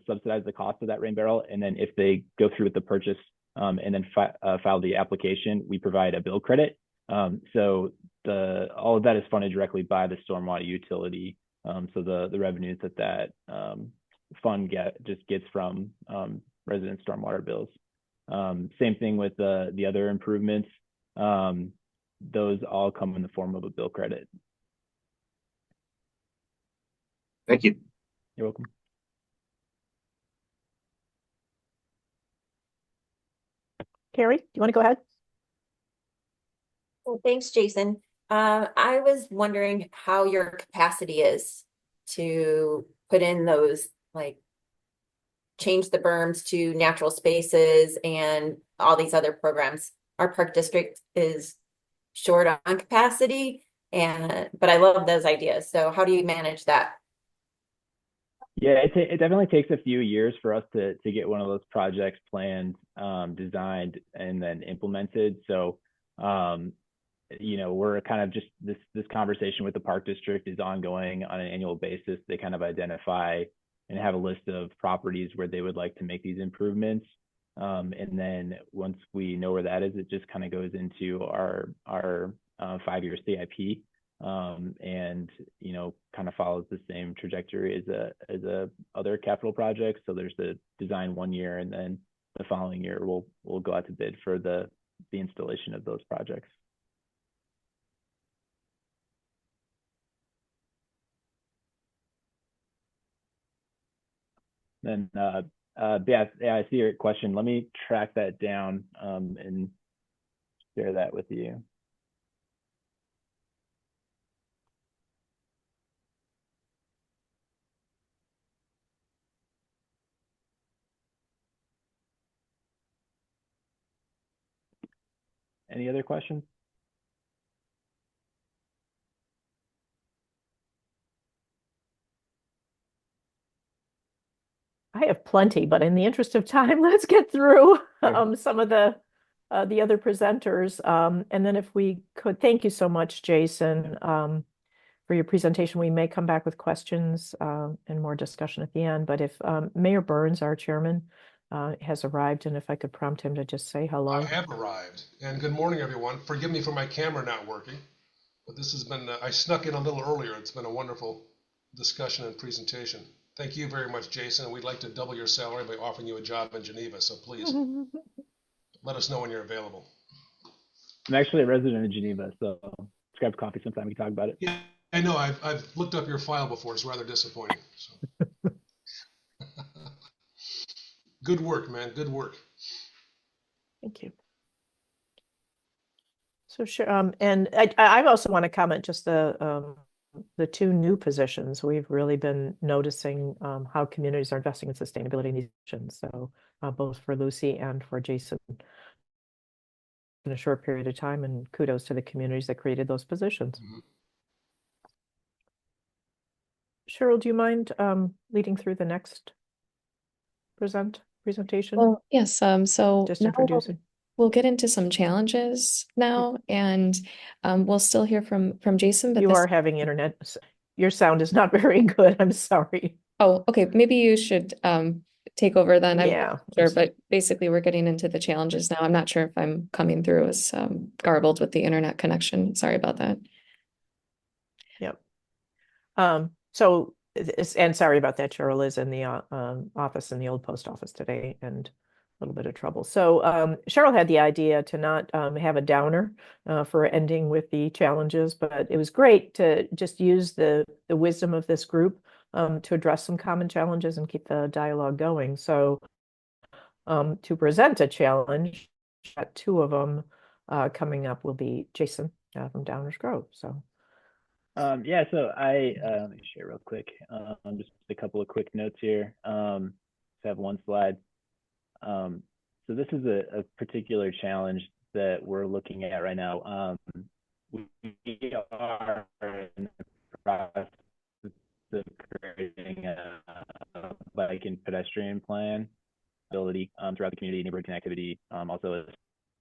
subsidize the cost of that rain barrel, and then if they go through with the purchase and then file the application, we provide a bill credit. So all of that is funded directly by the stormwater utility. So the revenues that fund gets from resident stormwater bills. Same thing with the other improvements. Those all come in the form of a bill credit. Thank you. You're welcome. Carrie, do you want to go ahead? Well, thanks, Jason. I was wondering how your capacity is to put in those, like, change the berms to natural spaces and all these other programs. Our park district is short on capacity, but I love those ideas. So how do you manage that? Yeah, it definitely takes a few years for us to get one of those projects planned, designed, and then implemented. So, we're kind of just this conversation with the park district is ongoing on an annual basis. They kind of identify and have a list of properties where they would like to make these improvements. And then once we know where that is, it just kind of goes into our 5-year CIP. And kind of follows the same trajectory as other capital projects. So there's the design 1 year, and then the following year we'll go out to bid for the installation of those projects. Then yeah, I see your question. Let me track that down and share that with you. Any other questions? I have plenty, but in the interest of time, let's get through some of the other presenters. And then if we could, thank you so much, Jason, for your presentation. We may come back with questions and more discussion at the end. But if Mayor Burns, our chairman, has arrived, and if I could prompt him to just say hello. I have arrived, and good morning, everyone. Forgive me for my camera not working, but this has been, I snuck in a little earlier. It's been a wonderful discussion and presentation. Thank you very much, Jason. We'd like to double your salary by offering you a job in Geneva, so please let us know when you're available. I'm actually a resident of Geneva, so let's grab coffee sometime. We can talk about it. Yeah, I know. I've looked up your file before. It's rather disappointing. So. Good work, man. Good work. Thank you. So sure. And I also want to comment just the 2 new positions. We've really been noticing how communities are investing in sustainability in these positions. So both for Lucy and for Jason in a short period of time, and kudos to the communities that created those positions. Mm-hmm. Cheryl, do you mind leading through the next presentation? Well, yes. So Just now introducing. we'll get into some challenges now, and we'll still hear from Jason. But You are having internet. Your sound is not very good. I'm sorry. Oh, okay. Maybe you should take over then. I'm Yeah. not sure, but basically we're getting into the challenges now. I'm not sure if I'm coming through as garbled with the internet connection. Sorry about that. Yep. So and sorry about that, Cheryl is in the office in the old post office today and a little bit of trouble. So Cheryl had the idea to not have a downer for ending with the challenges, but it was great to just use the wisdom of this group to address some common challenges and keep the dialogue going. So to present a challenge, two of them coming up will be Jason from Downers Grove. So. Yeah, so let me share real quick. Just a couple of quick notes here. Just have one slide. So this is a particular challenge that we're looking at right now. We are in the process of creating a bike and pedestrian plan ability throughout the community, neighborhood connectivity, also a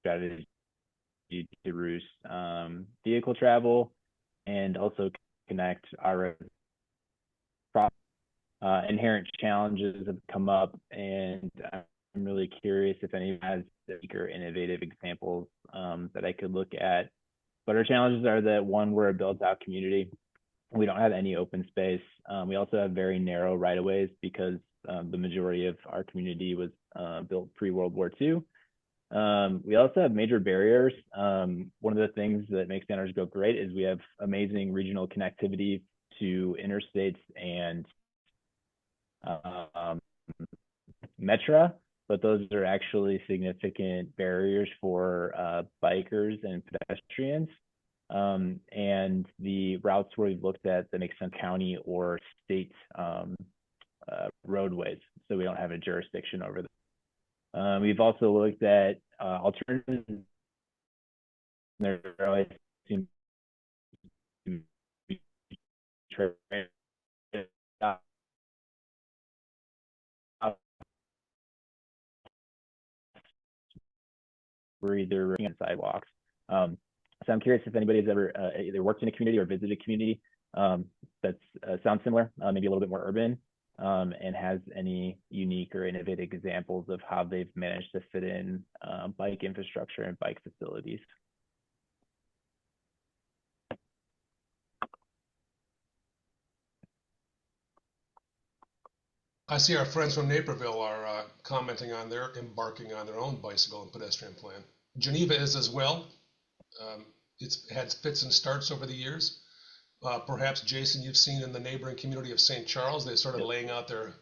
strategy to reduce vehicle travel, and also connect our inherent challenges have come up, and I'm really curious if anyone has or innovative examples that I could look at. But our challenges are that, one, we're a built-out community. We don't have any open space. We also have very narrow right-of-ways because the majority of our community was built pre-World War II. We also have major barriers. One of the things that makes Downers Grove great is we have amazing regional connectivity to interstates and Metra, but those are actually significant barriers for bikers and pedestrians. And the routes where we've looked at that make sense county or state roadways, so we don't have a jurisdiction over them. We've also looked at alternatives. There always seem to be we're either on sidewalks. So I'm curious if anybody's ever either worked in a community or visited a community that sounds similar, maybe a little bit more urban, and has any unique or innovative examples of how they've managed to fit in bike infrastructure and bike facilities. I see our friends from Naperville are commenting on their embarking on their own bicycle and pedestrian plan. Geneva is as well. It's had fits and starts over the years. Perhaps, Jason, you've seen in the neighboring community of St. Charles, they started laying out their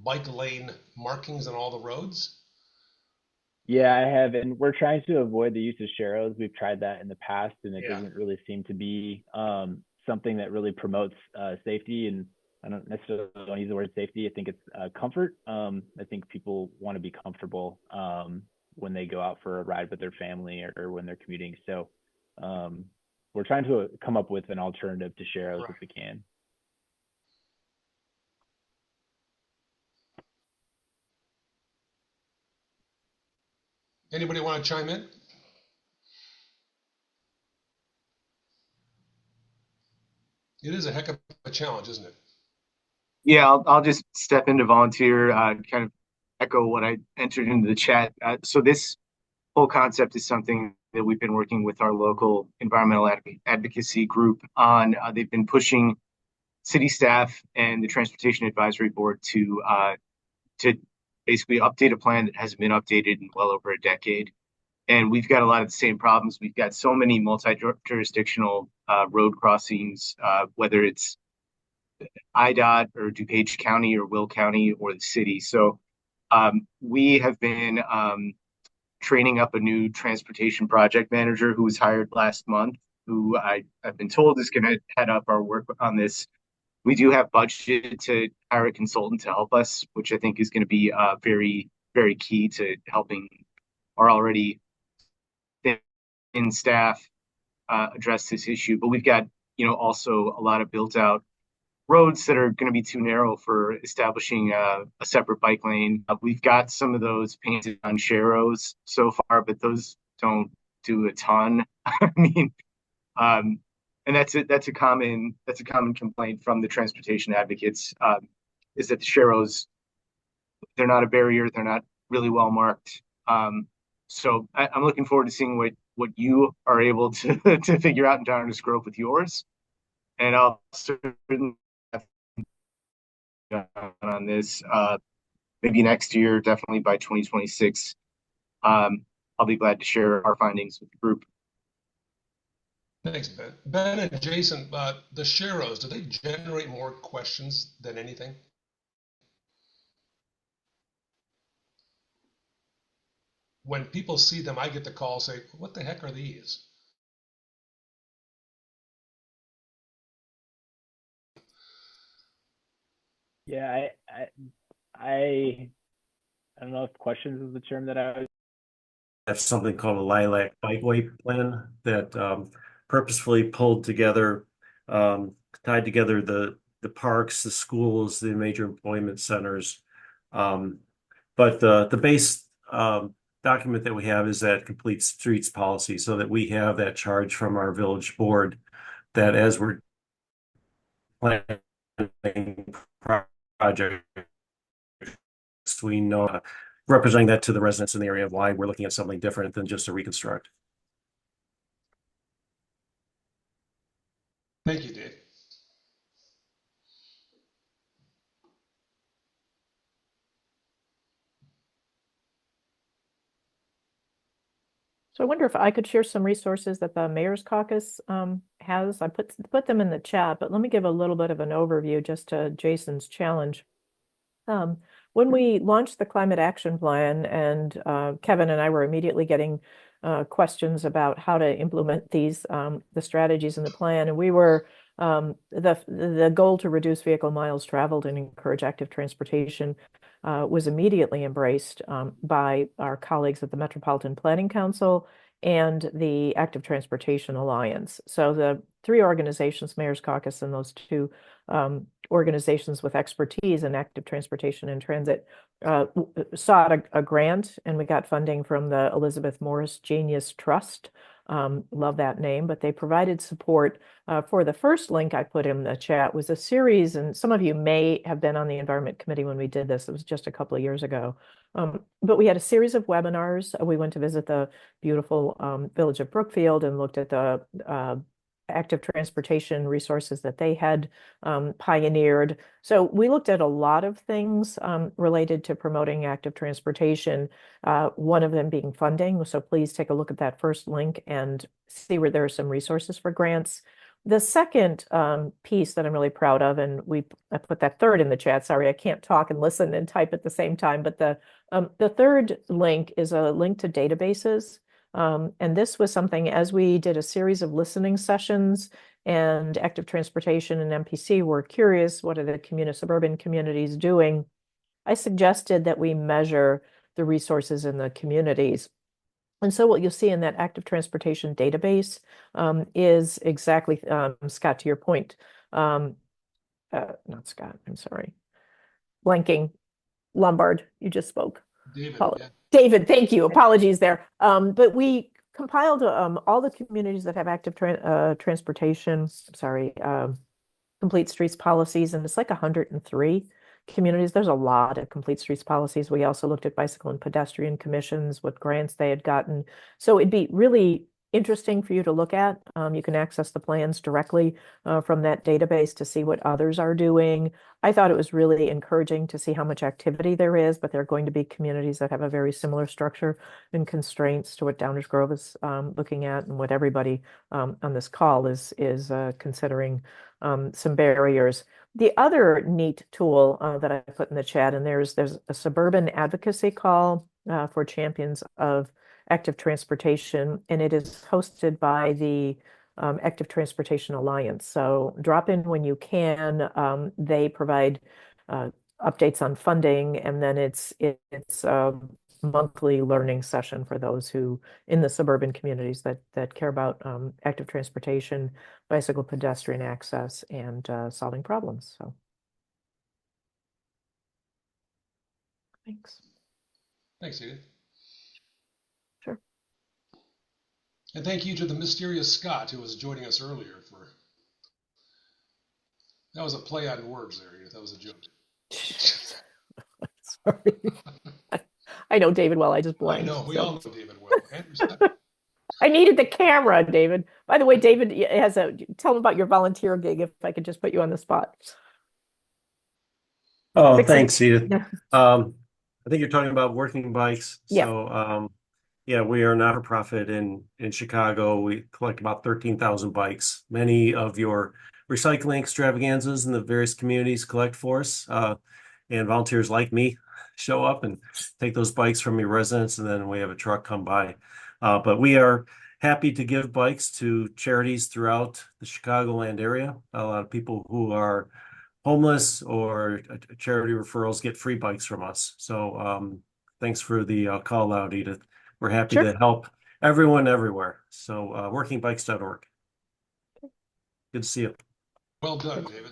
bike lane markings on all the roads. Yeah, I have, and we're trying to avoid the use of sharrows. We've tried that in the past, and it doesn't really seem to be something that really promotes safety. And I don't necessarily don't use the word safety. I think it's comfort. I think people want to be comfortable when they go out for a ride with their family or when they're commuting. So we're trying to come up with an alternative to sharrows if we can. Anybody want to chime in? It is a heck of a challenge, isn't it? Yeah, I'll just step in to volunteer, kind of echo what I entered into the chat. So this whole concept is something that we've been working with our local environmental advocacy group on. They've been pushing city staff and the Transportation Advisory Board to basically update a plan that hasn't been updated in well over a decade. And we've got a lot of the same problems. We've got so many multi-jurisdictional road crossings, whether it's IDOT or DuPage County or Will County or the city. So we have been training up a new transportation project manager who was hired last month, who I've been told is going to head up our work on this. We do have budget to hire a consultant to help us, which I think is going to be very, very key to helping our already thin staff address this issue. But we've got, also a lot of built out roads that are going to be too narrow for establishing a separate bike lane. We've got some of those painted on sharrows so far, but those don't do a ton. I mean, and that's a common complaint from the transportation advocates, is that the sharrows, they're not a barrier, they're not really well marked. So I'm looking forward to seeing what you are able to to figure out in Downers Grove with yours, and I'll certainly on this. Maybe next year, definitely by 2026. I'll be glad to share our findings with the group. Thanks, Ben. Ben and Jason, the Sheros, do they generate more questions than anything? When people see them, I get the call, say, what the heck are these? Yeah, I don't know if questions is the term that I was. Have something called a lilac bikeway plan that purposefully pulled together, tied together the parks, the schools, the major employment centers. But the base document that we have is that complete streets policy, so that we have that charge from our village board that as we're planning projects, we know representing that to the residents in the area of why we're looking at something different than just a reconstruct. Thank you, Dave. So I wonder if I could share some resources that the Mayor's Caucus has. I put them in the chat, but let me give a little bit of an overview just to Jason's challenge. When we launched the Climate Action Plan, and Kevin and I were immediately getting questions about how to implement these the strategies in the plan, and we were the goal to reduce vehicle miles traveled and encourage active transportation was immediately embraced by our colleagues at the Metropolitan Planning Council and the Active Transportation Alliance. So the three organizations, Mayor's Caucus and those two organizations with expertise in active transportation and transit, sought a grant, and we got funding from the Elizabeth Morris Genius Trust. Love that name, but they provided support for the first link I put in the chat was a series, and some of you may have been on the Environment Committee when we did this. It was just a couple of years ago. But we had a series of webinars. We went to visit the beautiful village of Brookfield and looked at the active transportation resources that they had pioneered. So we looked at a lot of things related to promoting active transportation, one of them being funding. So please take a look at that first link and see where there are some resources for grants. The second piece that I'm really proud of, and I put that third in the chat. Sorry, I can't talk and listen and type at the same time. But the third link is a link to databases. And this was something, as we did a series of listening sessions, and active transportation and MPC were curious, what are the suburban communities doing? I suggested that we measure the resources in the communities. And so what you'll see in that active transportation database is exactly, Scott, to your point, not Scott, I'm sorry, blanking, Lombard, you just spoke. David, yeah. David, thank you. Apologies there. But we compiled all the communities that have active transportation, complete streets policies, and it's like 103 communities. There's a lot of complete streets policies. We also looked at bicycle and pedestrian commissions, what grants they had gotten. So it'd be really interesting for you to look at. You can access the plans directly from that database to see what others are doing. I thought it was really encouraging to see how much activity there is, but there are going to be communities that have a very similar structure and constraints to what Downers Grove is looking at, and what everybody on this call is considering some barriers. The other neat tool that I put in the chat, and there's a suburban advocacy call for champions of active transportation, and it is hosted by the Active Transportation Alliance. So drop in when you can. They provide updates on funding, and then it's a monthly learning session for those who in the suburban communities that care about active transportation, bicycle pedestrian access, and solving problems. So thanks. Thanks, Edith. Sure. And thank you to the mysterious Scott who was joining us earlier for. That was a play on words there, Edith. That was a joke. Sorry. I know David well. I just blanked. I know. We so. all know David well. I needed the camera, David. By the way, David tell him about your volunteer gig if I could just put you on the spot. Oh, Fix it. thanks, Edith. Yeah. I think you're talking about working bikes. Yeah. So, yeah, we are not for profit in Chicago. We collect about 13,000 bikes. Many of your recycling extravaganzas in the various communities collect for us. And volunteers like me show up and take those bikes from your residents, and then we have a truck come by. But we are happy to give bikes to charities throughout the Chicagoland area. A lot of people who are homeless or charity referrals get free bikes from us. So thanks for the call out, Edith. We're happy Sure. to help everyone everywhere. So workingbikes.org. Good to see you. Well done, David.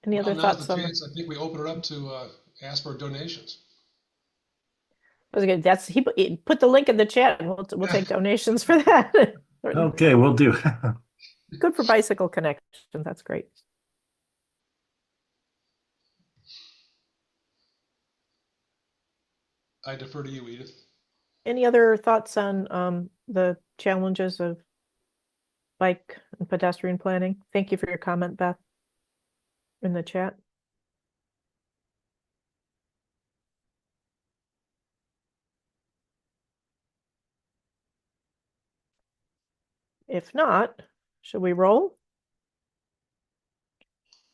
Any Well, other now's thoughts the on the? chance. I think we open it up to ask for donations. I was good. He put the link in the chat, and we'll take donations for that. Okay, we'll do. Good for bicycle connection. That's great. I defer to you, Edith. Any other thoughts on the challenges of bike and pedestrian planning? Thank you for your comment, Beth, in the chat. If not, should we roll?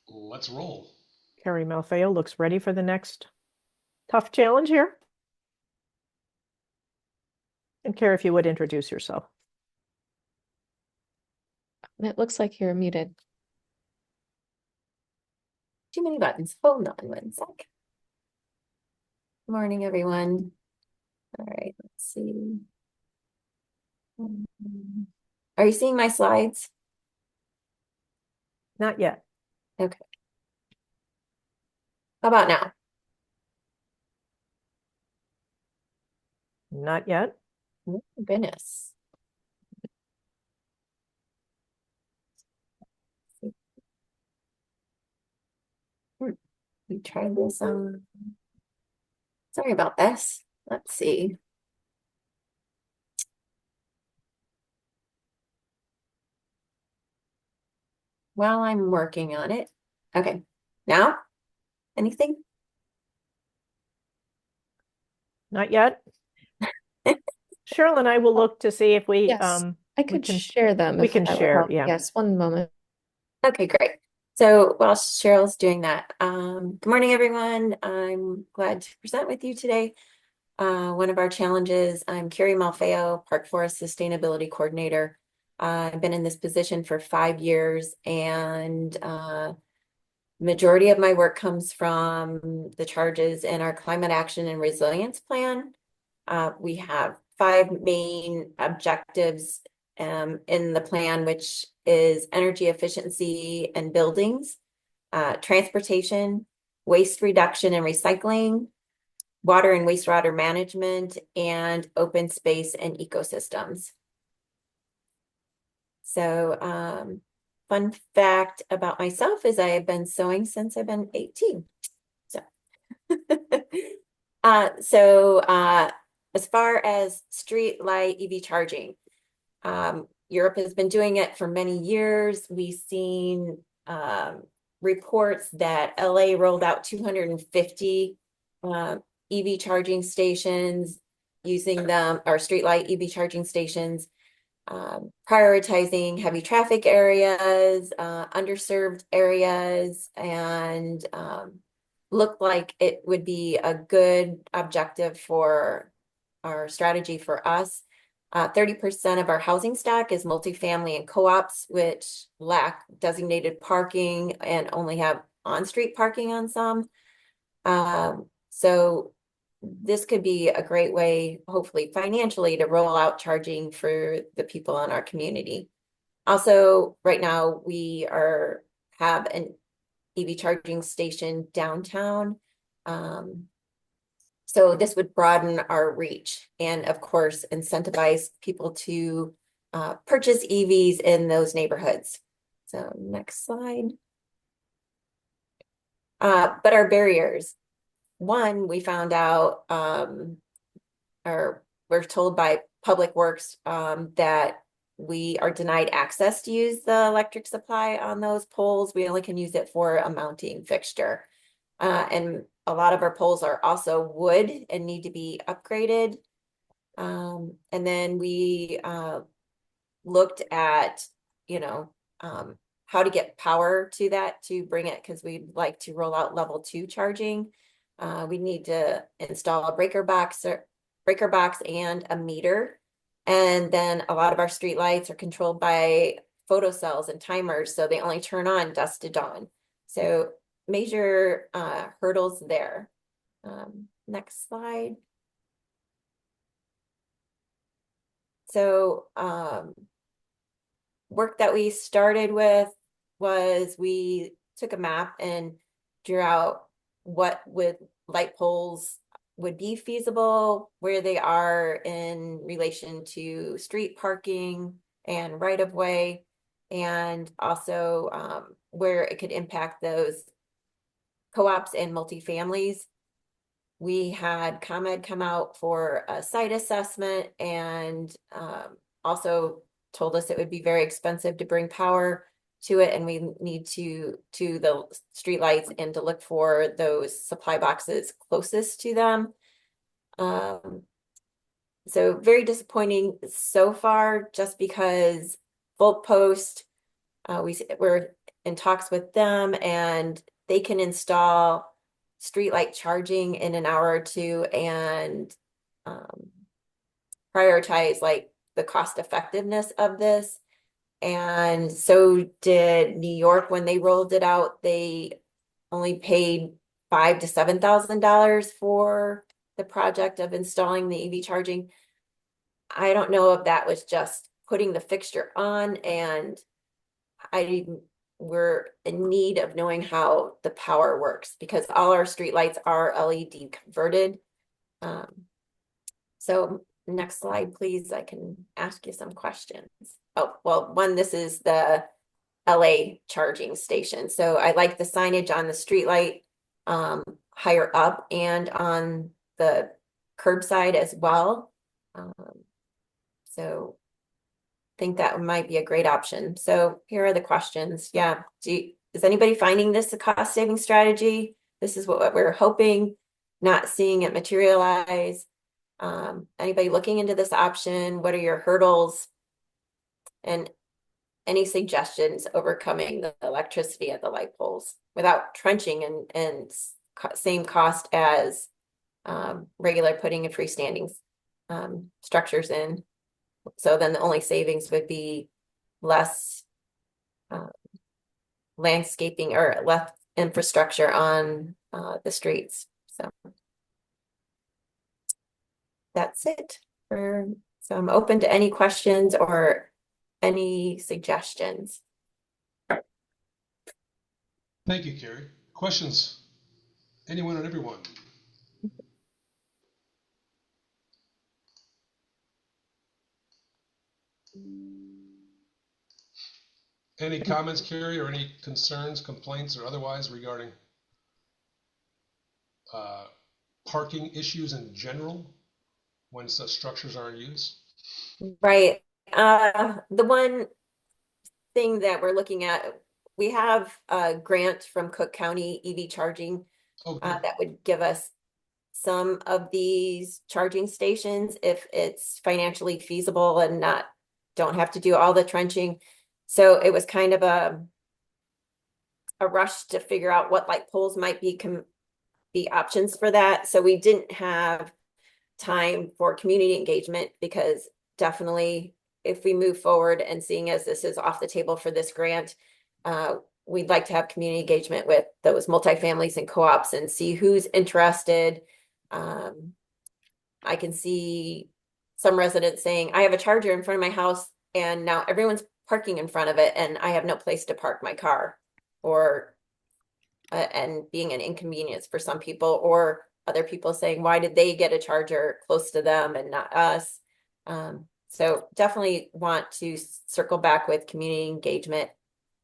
Let's roll. Carrie Malfeo looks ready for the next tough challenge here. And Carrie, if you would introduce yourself. It looks like you're muted. Too many buttons. Hold on one sec. Good morning, everyone. All right, let's see. Are you seeing my slides? Not yet. Okay. How about now? Not yet. Oh, goodness. We tried this. Sorry about this. Let's see. Well, I'm working on it. Okay. Now? Anything? Not yet. Cheryl and I will look to see if we Yes, I could share them. we if can that would share, help. yeah. Yes, one moment. Okay, great. So while Cheryl's doing that, good morning, everyone. I'm glad to present with you today. One of our challenges, I'm Carrie Malfeo, Park Forest Sustainability Coordinator. I've been in this position for 5 years, and majority of my work comes from the charges in our Climate Action and Resilience Plan. We have 5 main objectives in the plan, which is energy efficiency and buildings, transportation, waste reduction and recycling, water and wastewater management, and open space and ecosystems. So fun fact about myself is I have been sewing since I've been 18. So as far as street light EV charging, Europe has been doing it for many years. We've seen reports that LA rolled out 250 EV charging stations, using them, or streetlight EV charging stations, prioritizing heavy traffic areas, underserved areas, and looked like it would be a good objective for our strategy for us. 30% of our housing stock is multifamily and co-ops, which lack designated parking and only have on-street parking on some. So this could be a great way, hopefully financially, to roll out charging for the people in our community. Also, right now we have an EV charging station downtown. So this would broaden our reach and, of course, incentivize people to purchase EVs in those neighborhoods. So next slide. But our barriers. One, we found out, or we're told by Public Works that we are denied access to use the electric supply on those poles. We only can use it for a mounting fixture. And a lot of our poles are also wood and need to be upgraded. And then we looked at, how to get power to that to bring it, because we'd like to roll out level 2 charging. We need to install a breaker box and a meter. And then a lot of our street lights are controlled by photocells and timers, so they only turn on dusk to dawn. So major hurdles there. Next slide. So work that we started with was we took a map and drew out what light poles would be feasible, where they are in relation to street parking and right of way, and also where it could impact those co-ops and multifamilies. We had ComEd come out for a site assessment and also told us it would be very expensive to bring power to it, and we need to the streetlights and to look for those supply boxes closest to them. So very disappointing so far, just because Volt Post, we're in talks with them, and they can install streetlight charging in an hour or two and prioritize like the cost effectiveness of this. And so did New York when they rolled it out. They only paid $5,000 to $7,000 for the project of installing the EV charging. I don't know if that was just putting the fixture on, and we're in need of knowing how the power works, because all our streetlights are LED converted. So next slide, please. I can ask you some questions. Oh, well, one, this is the LA charging station. So I like the signage on the streetlight higher up and on the curbside as well. So I think that might be a great option. So here are the questions. Yeah. Is anybody finding this a cost saving strategy? This is what we're hoping, not seeing it materialize. Anybody looking into this option? What are your hurdles? And any suggestions overcoming the electricity at the light poles without trenching and same cost as regular putting in freestanding structures in? So then the only savings would be less landscaping or less infrastructure on the streets. So that's it. So I'm open to any questions or any suggestions. Thank you, Carrie. Questions? Anyone and everyone? Any comments, Carrie, or any concerns, complaints, or otherwise regarding parking issues in general when such structures are in use? Right. The one thing that we're looking at, we have a grant from Cook County EV charging that would give us some of these charging stations if it's financially feasible and don't have to do all the trenching. So it was kind of a rush to figure out what light poles might be options for that. So we didn't have time for community engagement, because definitely if we move forward, and seeing as this is off the table for this grant, we'd like to have community engagement with those multifamilies and co-ops and see who's interested. I can see some residents saying, I have a charger in front of my house and now everyone's parking in front of it and I have no place to park my car, or and being an inconvenience for some people, or other people saying, why did they get a charger close to them and not us? So definitely want to circle back with community engagement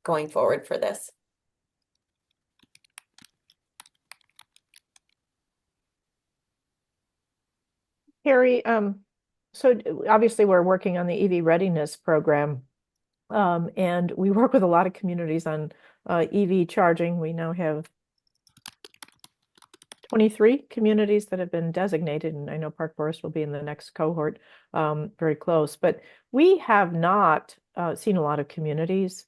going forward for this. Carrie, So obviously we're working on the EV readiness program. And we work with a lot of communities on EV charging. We now have 23 communities that have been designated, and I know Park Forest will be in the next cohort, very close. But we have not seen a lot of communities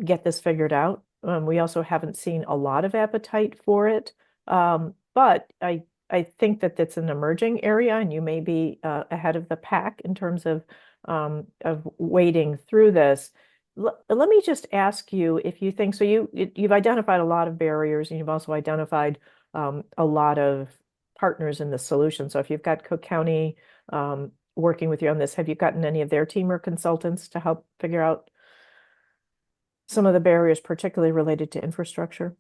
get this figured out. We also haven't seen a lot of appetite for it. But I think that it's an emerging area, and you may be ahead of the pack in terms of wading through this. Let me just ask you if you think so. You've identified a lot of barriers, and you've also identified a lot of partners in the solution. So if you've got Cook County working with you on this, have you gotten any of their team or consultants to help figure out some of the barriers, particularly related to infrastructure?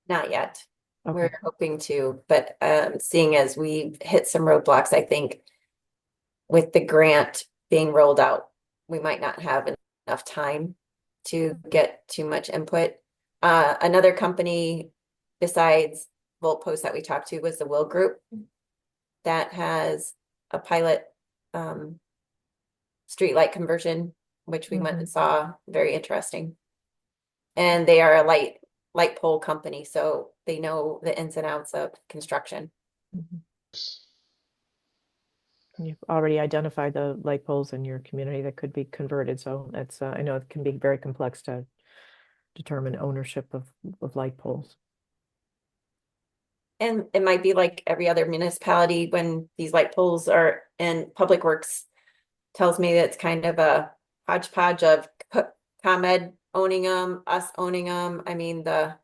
Not yet. Okay. We're hoping to, but seeing as we've hit some roadblocks, I think with the grant being rolled out, we might not have enough time to get too much input. Another company besides Volt Post that we talked to was the Will Group that has a pilot streetlight conversion, which we went and saw. Very interesting. And they are a light pole company, so they know the ins and outs of construction. You've already identified the light poles in your community that could be converted, so it's I know it can be very complex to determine ownership of light poles. And it might be like every other municipality when these light poles are in Public Works tells me that it's kind of a hodgepodge of ComEd owning them, us owning them. I mean, the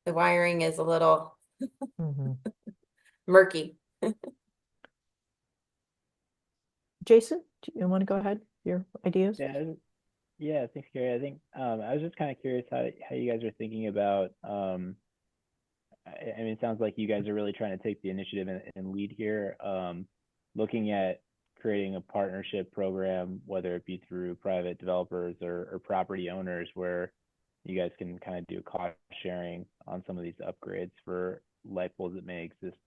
wiring is a little murky. Jason, do you want to go ahead? Your ideas? Yeah, thanks, Carrie. I think I was just kind of curious how you guys are thinking about. I mean, it sounds like you guys are really trying to take the initiative and lead here, looking at creating a partnership program, whether it be through private developers or property owners, where you guys can kind of do cost sharing on some of these upgrades for light poles that may exist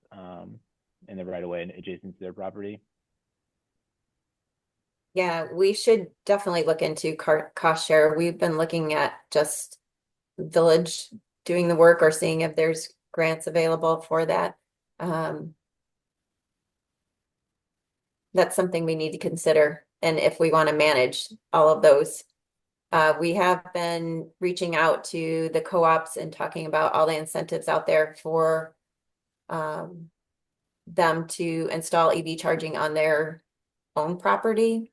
in the right of way and adjacent to their property. Yeah, we should definitely look into cost share. We've been looking at just village doing the work or seeing if there's grants available for that. That's something we need to consider. And if we want to manage all of those, we have been reaching out to the co-ops and talking about all the incentives out there for them to install EV charging on their own property.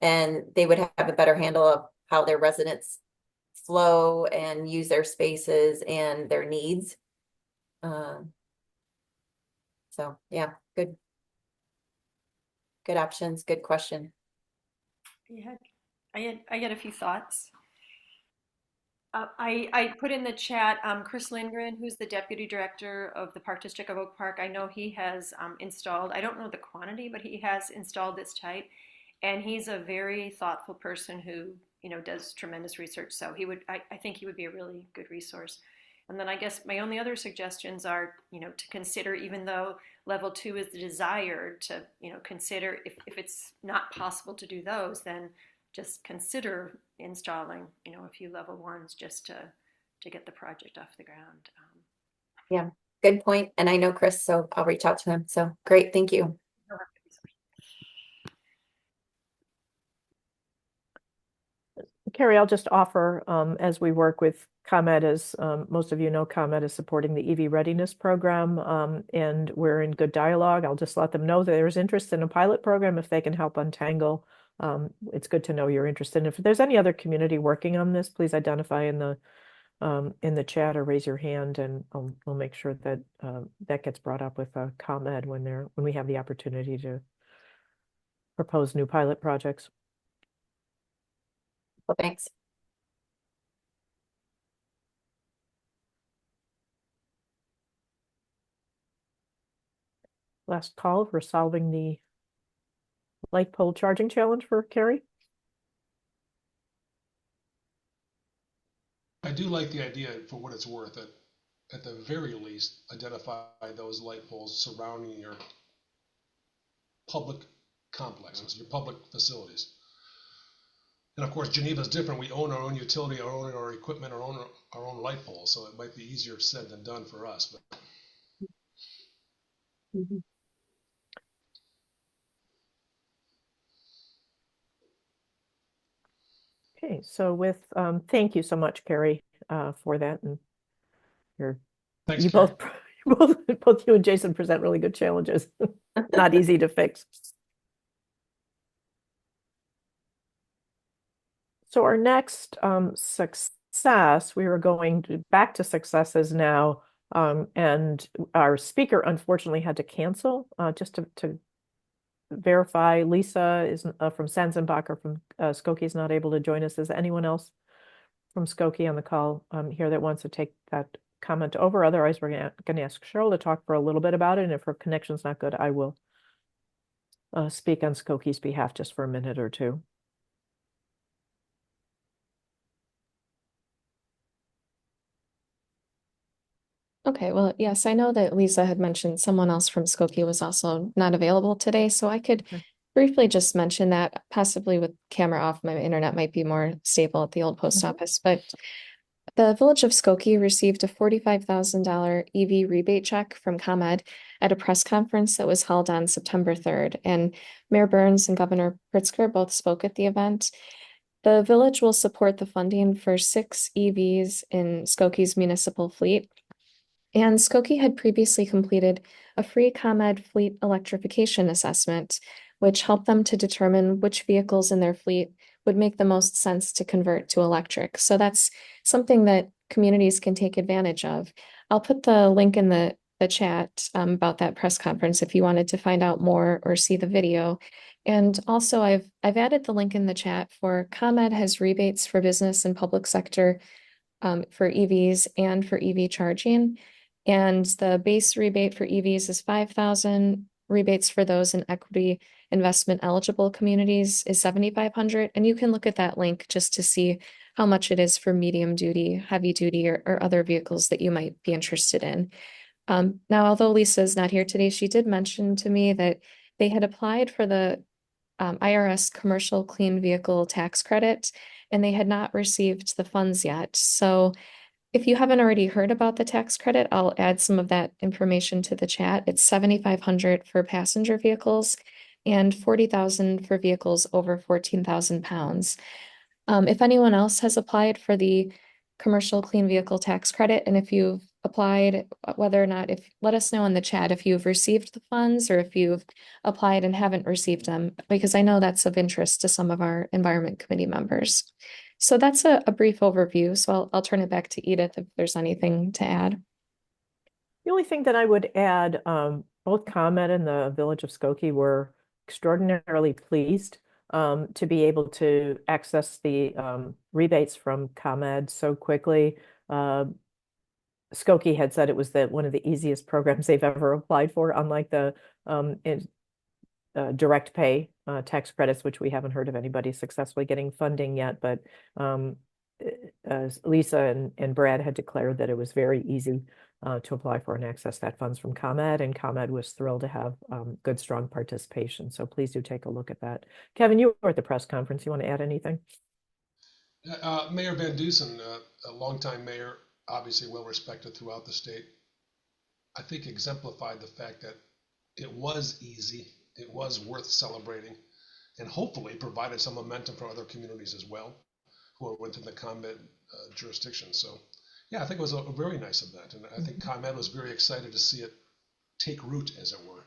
And they would have a better handle of how their residents flow and use their spaces and their needs. So yeah, good options, good question. Yeah, I had a few thoughts. I put in the chat Chris Lindgren, who's the deputy director of the Park District of Oak Park. I know he has installed, I don't know the quantity, but he has installed this type. And he's a very thoughtful person who, does tremendous research. So I think he would be a really good resource. And then I guess my only other suggestions are, to consider, even though level 2 is the desired, to, consider if it's not possible to do those, then just consider installing, a few level 1s just to get the project off the ground. Yeah, good point. And I know Chris, so I'll reach out to him. So great, thank you. Carrie, I'll just offer, as we work with ComEd, as most of you know, ComEd is supporting the EV readiness program, and we're in good dialogue. I'll just let them know that there's interest in a pilot program if they can help untangle. It's good to know you're interested. And if there's any other community working on this, please identify in the chat or raise your hand, and we'll make sure that that gets brought up with ComEd when we have the opportunity to propose new pilot projects. Well, thanks. Last call for solving the light pole charging challenge for Carrie. I do like the idea for what it's worth. At the very least, identify those light poles surrounding your public complexes, your public facilities. And of course, Geneva is different. We own our own utility, our equipment, our own light poles, so it might be easier said than done for us. But Mhm. Okay, so thank you so much, Carrie, for that. And you're, thanks, you Carrie. both you and Jason present really good challenges. Not easy to fix. So our next success, we were going back to successes now, and our speaker unfortunately had to cancel. Just to verify, Lisa is from Sanzenbach or from Skokie is not able to join us. Is anyone else from Skokie on the call here that wants to take that comment over? Otherwise, we're going to ask Cheryl to talk for a little bit about it, and if her connection's not good, I will speak on Skokie's behalf just for a minute or two. Okay, well, yes, I know that Lisa had mentioned someone else from Skokie was also not available today, so I could Okay. briefly just mention that possibly with camera off, my internet might be more stable at the old post office, but the Village of Skokie received a $45,000 EV rebate check from ComEd at a press conference that was held on September 3rd, and Mayor Burns and Governor Pritzker both spoke at the event. The village will support the funding for 6 EVs in Skokie's municipal fleet. And Skokie had previously completed a free ComEd fleet electrification assessment, which helped them to determine which vehicles in their fleet would make the most sense to convert to electric. So that's something that communities can take advantage of. I'll put the link in the chat about that press conference if you wanted to find out more or see the video. And also I've added the link in the chat for ComEd has rebates for business and public sector for EVs and for EV charging. And the base rebate for EVs is 5,000. Rebates for those in equity investment eligible communities is 7,500. And you can look at that link just to see how much it is for medium duty, heavy duty, or other vehicles that you might be interested in. Now, although Lisa is not here today, she did mention to me that they had applied for the IRS commercial clean vehicle tax credit, and they had not received the funds yet. So if you haven't already heard about the tax credit, I'll add some of that information to the chat. It's 7,500 for passenger vehicles and 40,000 for vehicles over 14,000 pounds. If anyone else has applied for the commercial clean vehicle tax credit, and if you've applied, whether or not, let us know in the chat if you've received the funds or if you've applied and haven't received them, because I know that's of interest to some of our environment committee members. So that's a brief overview. So I'll turn it back to Edith if there's anything to add. The only thing that I would add, both ComEd and the Village of Skokie were extraordinarily pleased to be able to access the rebates from ComEd so quickly. Skokie had said it was one of the easiest programs they've ever applied for, unlike the direct pay tax credits, which we haven't heard of anybody successfully getting funding yet. But Lisa and Brad had declared that it was very easy to apply for and access that funds from ComEd, and ComEd was thrilled to have good, strong participation. So please do take a look at that. Kevin, you were at the press conference. You want to add anything? Mayor Van Dusen, a longtime mayor, obviously well respected throughout the state, I think exemplified the fact that it was easy, it was worth celebrating, and hopefully provided some momentum for other communities as well who are within the ComEd jurisdiction. So yeah, I think it was a very nice event, and I think ComEd was very excited to see it take root, as it were.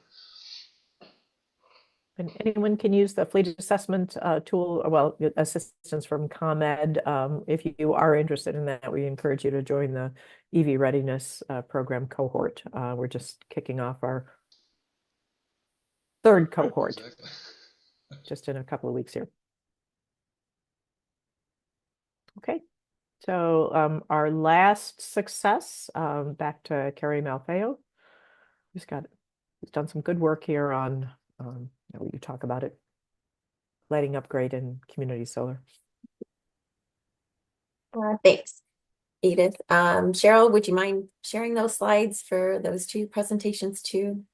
And anyone can use the fleet assessment tool, well, assistance from ComEd. If you are interested in that, we encourage you to join the EV readiness program cohort. We're just kicking off our third cohort, exactly. Just in a couple of weeks here. Okay, so our last success, back to Carrie Malfeo. He's done some good work here on, you talk about it, lighting upgrade and community solar. Thanks, Edith. Cheryl, would you mind sharing those slides for those two presentations too?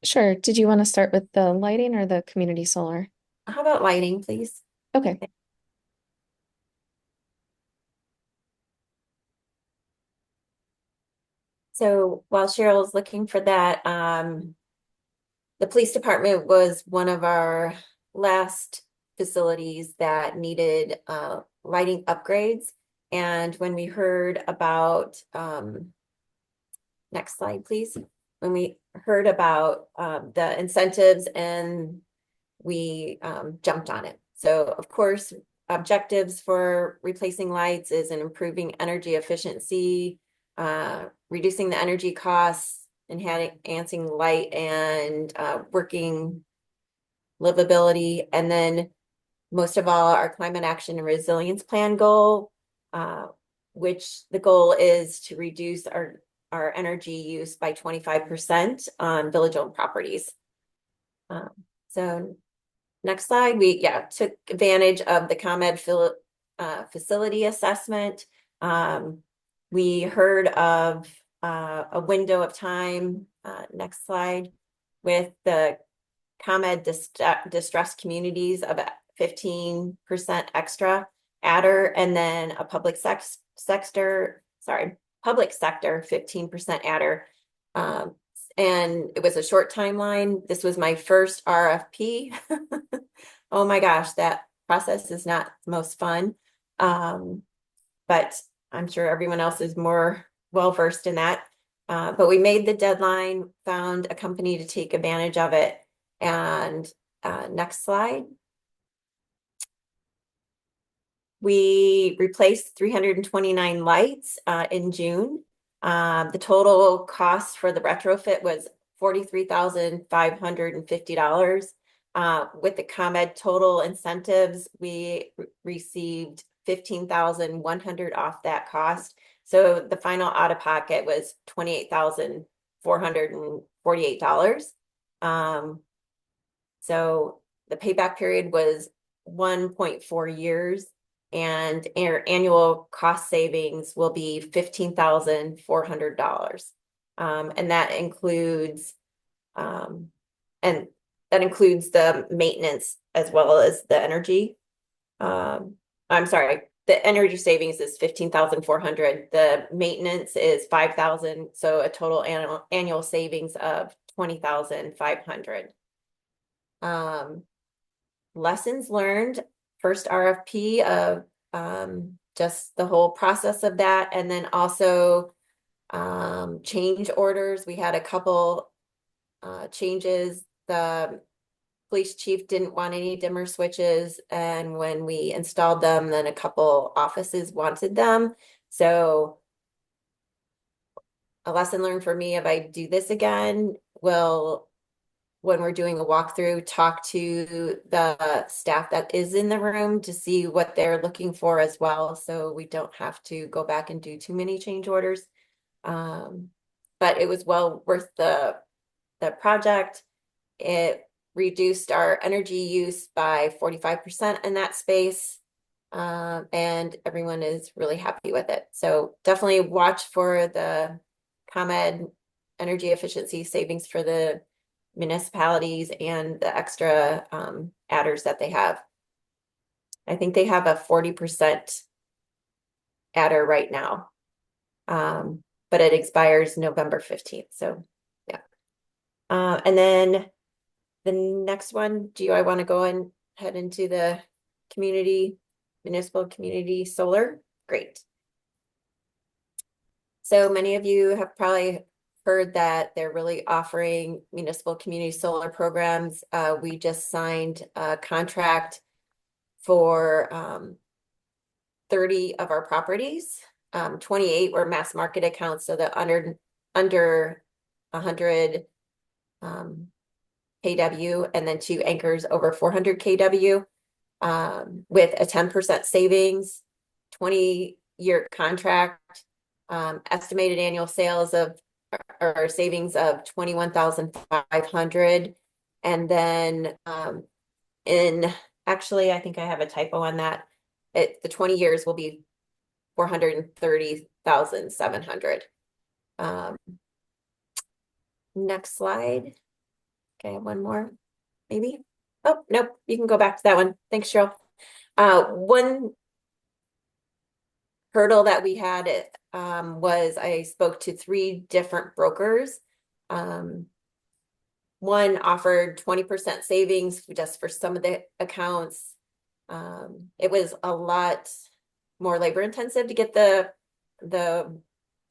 Sure. Did you want to start with the lighting or the community solar? How about lighting, please? Okay. So while Cheryl's looking for that, the police department was one of our last facilities that needed lighting upgrades. And when we heard about, next slide, please. When we heard about the incentives, and we jumped on it. So of course, objectives for replacing lights is in improving energy efficiency, reducing the energy costs, enhancing light and working livability. And then most of all, our climate action and resilience plan goal, which the goal is to reduce our energy use by 25% on village-owned properties. So next slide, we took advantage of the ComEd facility assessment. We heard of a window of time, next slide, with the ComEd distressed communities of 15% extra adder, and then a public sector 15% adder. And it was a short timeline. This was my first RFP. Oh my gosh, that process is not the most fun. But I'm sure everyone else is more well-versed in that. But we made the deadline, found a company to take advantage of it. And next slide. We replaced 329 lights in June. The total cost for the retrofit was $43,550. With the ComEd total incentives, we received $15,100 off that cost. So the final out of pocket was $28,448. So the payback period was 1.4 years, and our annual cost savings will be $15,400. And that includes the maintenance as well as the energy. I'm sorry, the energy savings is 15,400. The maintenance is 5,000. So a total annual savings of 20,500. Lessons learned, first RFP of just the whole process of that, and then also change orders. We had a couple changes. The police chief didn't want any dimmer switches, and when we installed them, then a couple offices wanted them. So a lesson learned for me, if I do this again, when we're doing a walkthrough, talk to the staff that is in the room to see what they're looking for as well, so we don't have to go back and do too many change orders. But it was well worth the project. It reduced our energy use by 45% in that space, and everyone is really happy with it. So definitely watch for the ComEd energy efficiency savings for the municipalities and the extra adders that they have. I think they have a 40% adder right now, but it expires November 15th. So yeah. And then the next one, I want to go and head into the municipal community solar? Great. So many of you have probably heard that they're really offering municipal community solar programs. We just signed a contract for 30 of our properties. 28 were mass market accounts, so that under 100 kW, and then 2 anchors over 400 kW, with a 10% savings, 20-year contract, estimated annual sales of or savings of 21,500. And then actually, I think I have a typo on that. The 20 years will be 430,700. Next slide. Okay, one more, maybe. Oh, nope, you can go back to that one. Thanks, Cheryl. One hurdle that we had was I spoke to 3 different brokers. One offered 20% savings just for some of the accounts. It was a lot more labor intensive to get the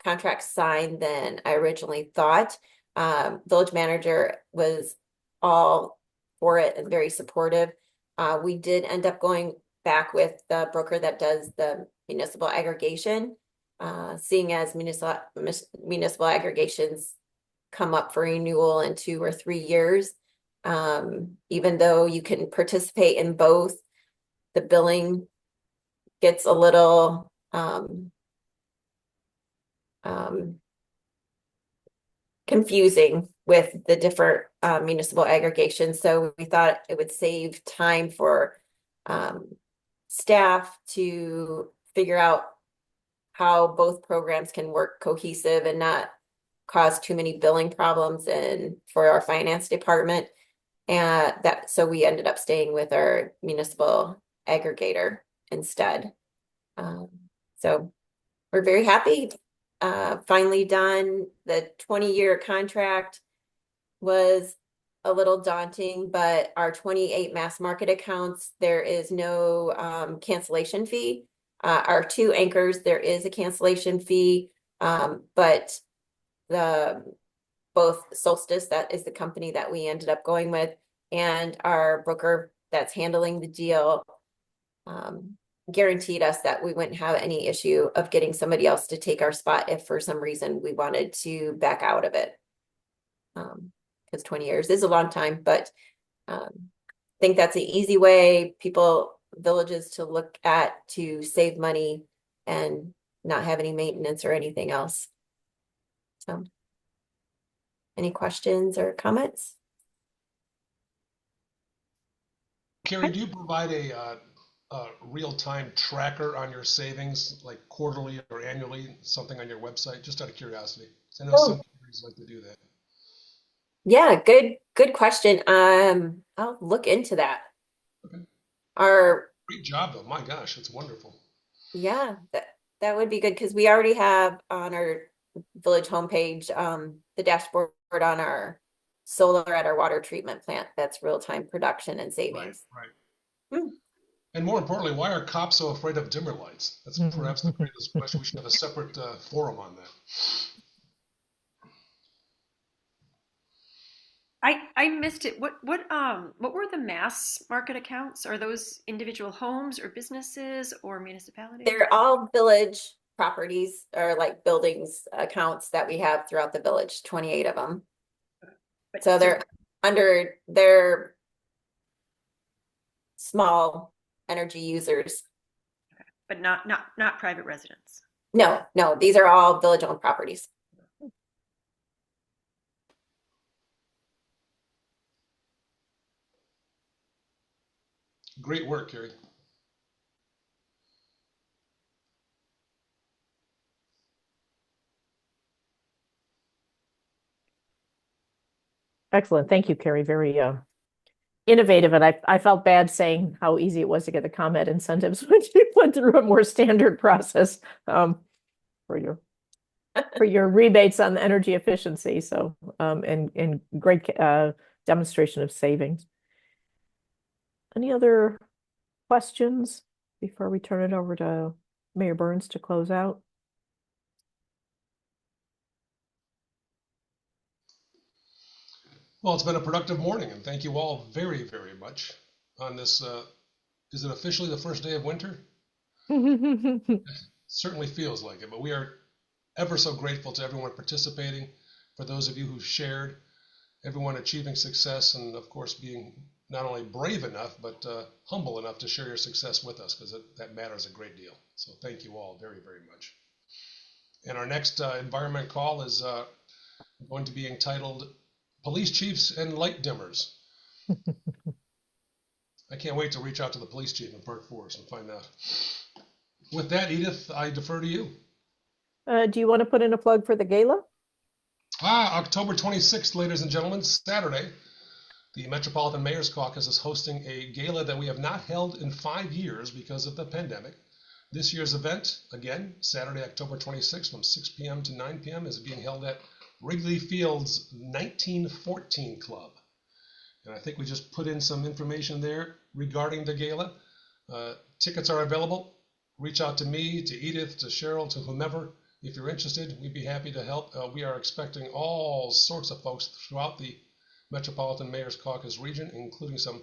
contract signed than I originally thought. Village manager was all for it and very supportive. We did end up going back with the broker that does the municipal aggregation, seeing as municipal aggregations come up for renewal in 2 or 3 years. Even though you can participate in both, the billing gets a little confusing with the different municipal aggregations. So we thought it would save time for staff to figure out how both programs can work cohesive and not cause too many billing problems and for our finance department. And so we ended up staying with our municipal aggregator instead. So we're very happy. Finally done. The 20-year contract was a little daunting, but our 28 mass market accounts, there is no cancellation fee. Our 2 anchors, there is a cancellation fee, but both Solstice, that is the company that we ended up going with, and our broker that's handling the deal guaranteed us that we wouldn't have any issue of getting somebody else to take our spot if for some reason we wanted to back out of it. Because 20 years is a long time, but I think that's an easy way villages to look at to save money and not have any maintenance or anything else. So, any questions or comments? Carrie, do you provide a real-time tracker on your savings, like quarterly or annually, something on your website? Just out of curiosity. I know some companies like to do that. Yeah, good question. I'll look into that. Okay. Great job though. My gosh, it's wonderful. Yeah, that would be good because we already have on our village homepage the dashboard on our solar at our water treatment plant. That's real-time production and savings. Right. And more importantly, why are cops so afraid of dimmer lights? That's perhaps the greatest question. We should have a separate forum on that. I missed it. What were the mass market accounts? Are those individual homes or businesses or municipalities? They're all village properties or like buildings accounts that we have throughout the village, 28 of them. So they're under their small energy users. Okay. But not private residents. No, these are all village owned properties. Great work, Carrie. Excellent. Thank you, Carrie. Very innovative. And I felt bad saying how easy it was to get the ComEd incentives when you went through a more standard process for your rebates on the energy efficiency. So and great demonstration of savings. Any other questions before we turn it over to Mayor Burns to close out? Well, it's been a productive morning, and thank you all very, very much on this. Is it officially the first day of winter? Certainly feels like it, but we are ever so grateful to everyone participating, for those of you who shared, everyone achieving success, and of course being not only brave enough, but humble enough to share your success with us, because that matters a great deal. So thank you all very, very much. And our next environment call is going to be entitled Police Chiefs and Light Dimmers. I can't wait to reach out to the police chief in Park Forest and find out. With that, Edith, I defer to you. Do you want to put in a plug for the gala? October 26th, ladies and gentlemen, Saturday. The Metropolitan Mayor's Caucus is hosting a gala that we have not held in 5 years because of the pandemic. This year's event, again, Saturday, October 26th from 6 p.m. to 9 p.m. is being held at Wrigley Field's 1914 Club. And I think we just put in some information there regarding the gala. Tickets are available. Reach out to me, to Edith, to Cheryl, to whomever. If you're interested, we'd be happy to help. We are expecting all sorts of folks throughout the Metropolitan Mayor's Caucus region, including some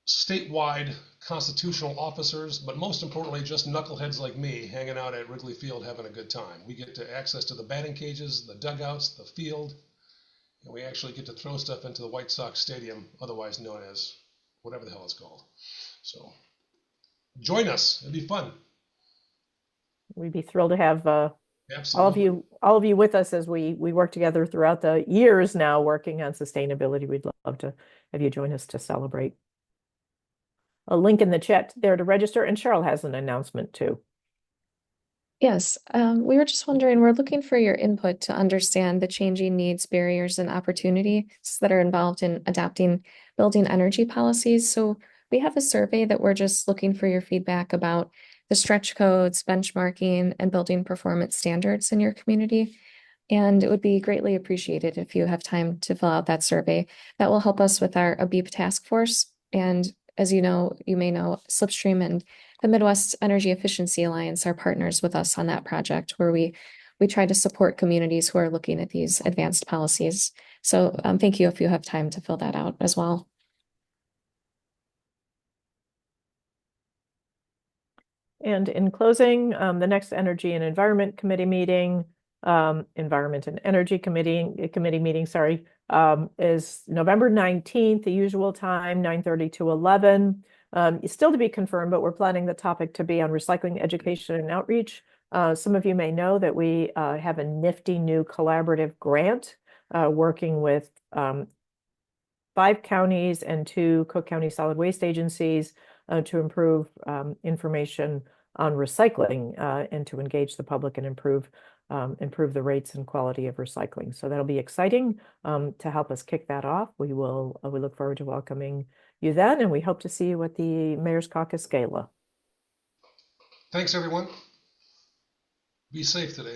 statewide constitutional officers, but most importantly, just knuckleheads like me hanging out at Wrigley Field having a good time. We get to access to the batting cages, the dugouts, the field, and we actually get to throw stuff into the White Sox Stadium, otherwise known as whatever the hell it's called. So join us. It'd be fun. We'd be thrilled to have Absolutely. all of you with us as we work together throughout the years now working on sustainability. We'd love to have you join us to celebrate. A link in the chat there to register, and Cheryl has an announcement too. Yes, we were just wondering, we're looking for your input to understand the changing needs, barriers, and opportunities that are involved in adopting building energy policies. So we have a survey that we're just looking for your feedback about the stretch codes, benchmarking, and building performance standards in your community. And it would be greatly appreciated if you have time to fill out that survey. That will help us with our ABEEP task force. And as you know, you may know, Slipstream and the Midwest Energy Efficiency Alliance are partners with us on that project where we try to support communities who are looking at these advanced policies. So thank you if you have time to fill that out as well. And in closing, the next Energy and Environment Committee meeting, Environment and Energy Committee meeting, sorry, is November 19th, the usual time, 9:30 to 11. It's still to be confirmed, but we're planning the topic to be on recycling education and outreach. Some of you may know that we have a nifty new collaborative grant working with 5 counties and 2 Cook County solid waste agencies to improve information on recycling and to engage the public and improve the rates and quality of recycling. So that'll be exciting to help us kick that off. We look forward to welcoming you then, and we hope to see you at the Mayor's Caucus Gala. Thanks, everyone. Be safe today.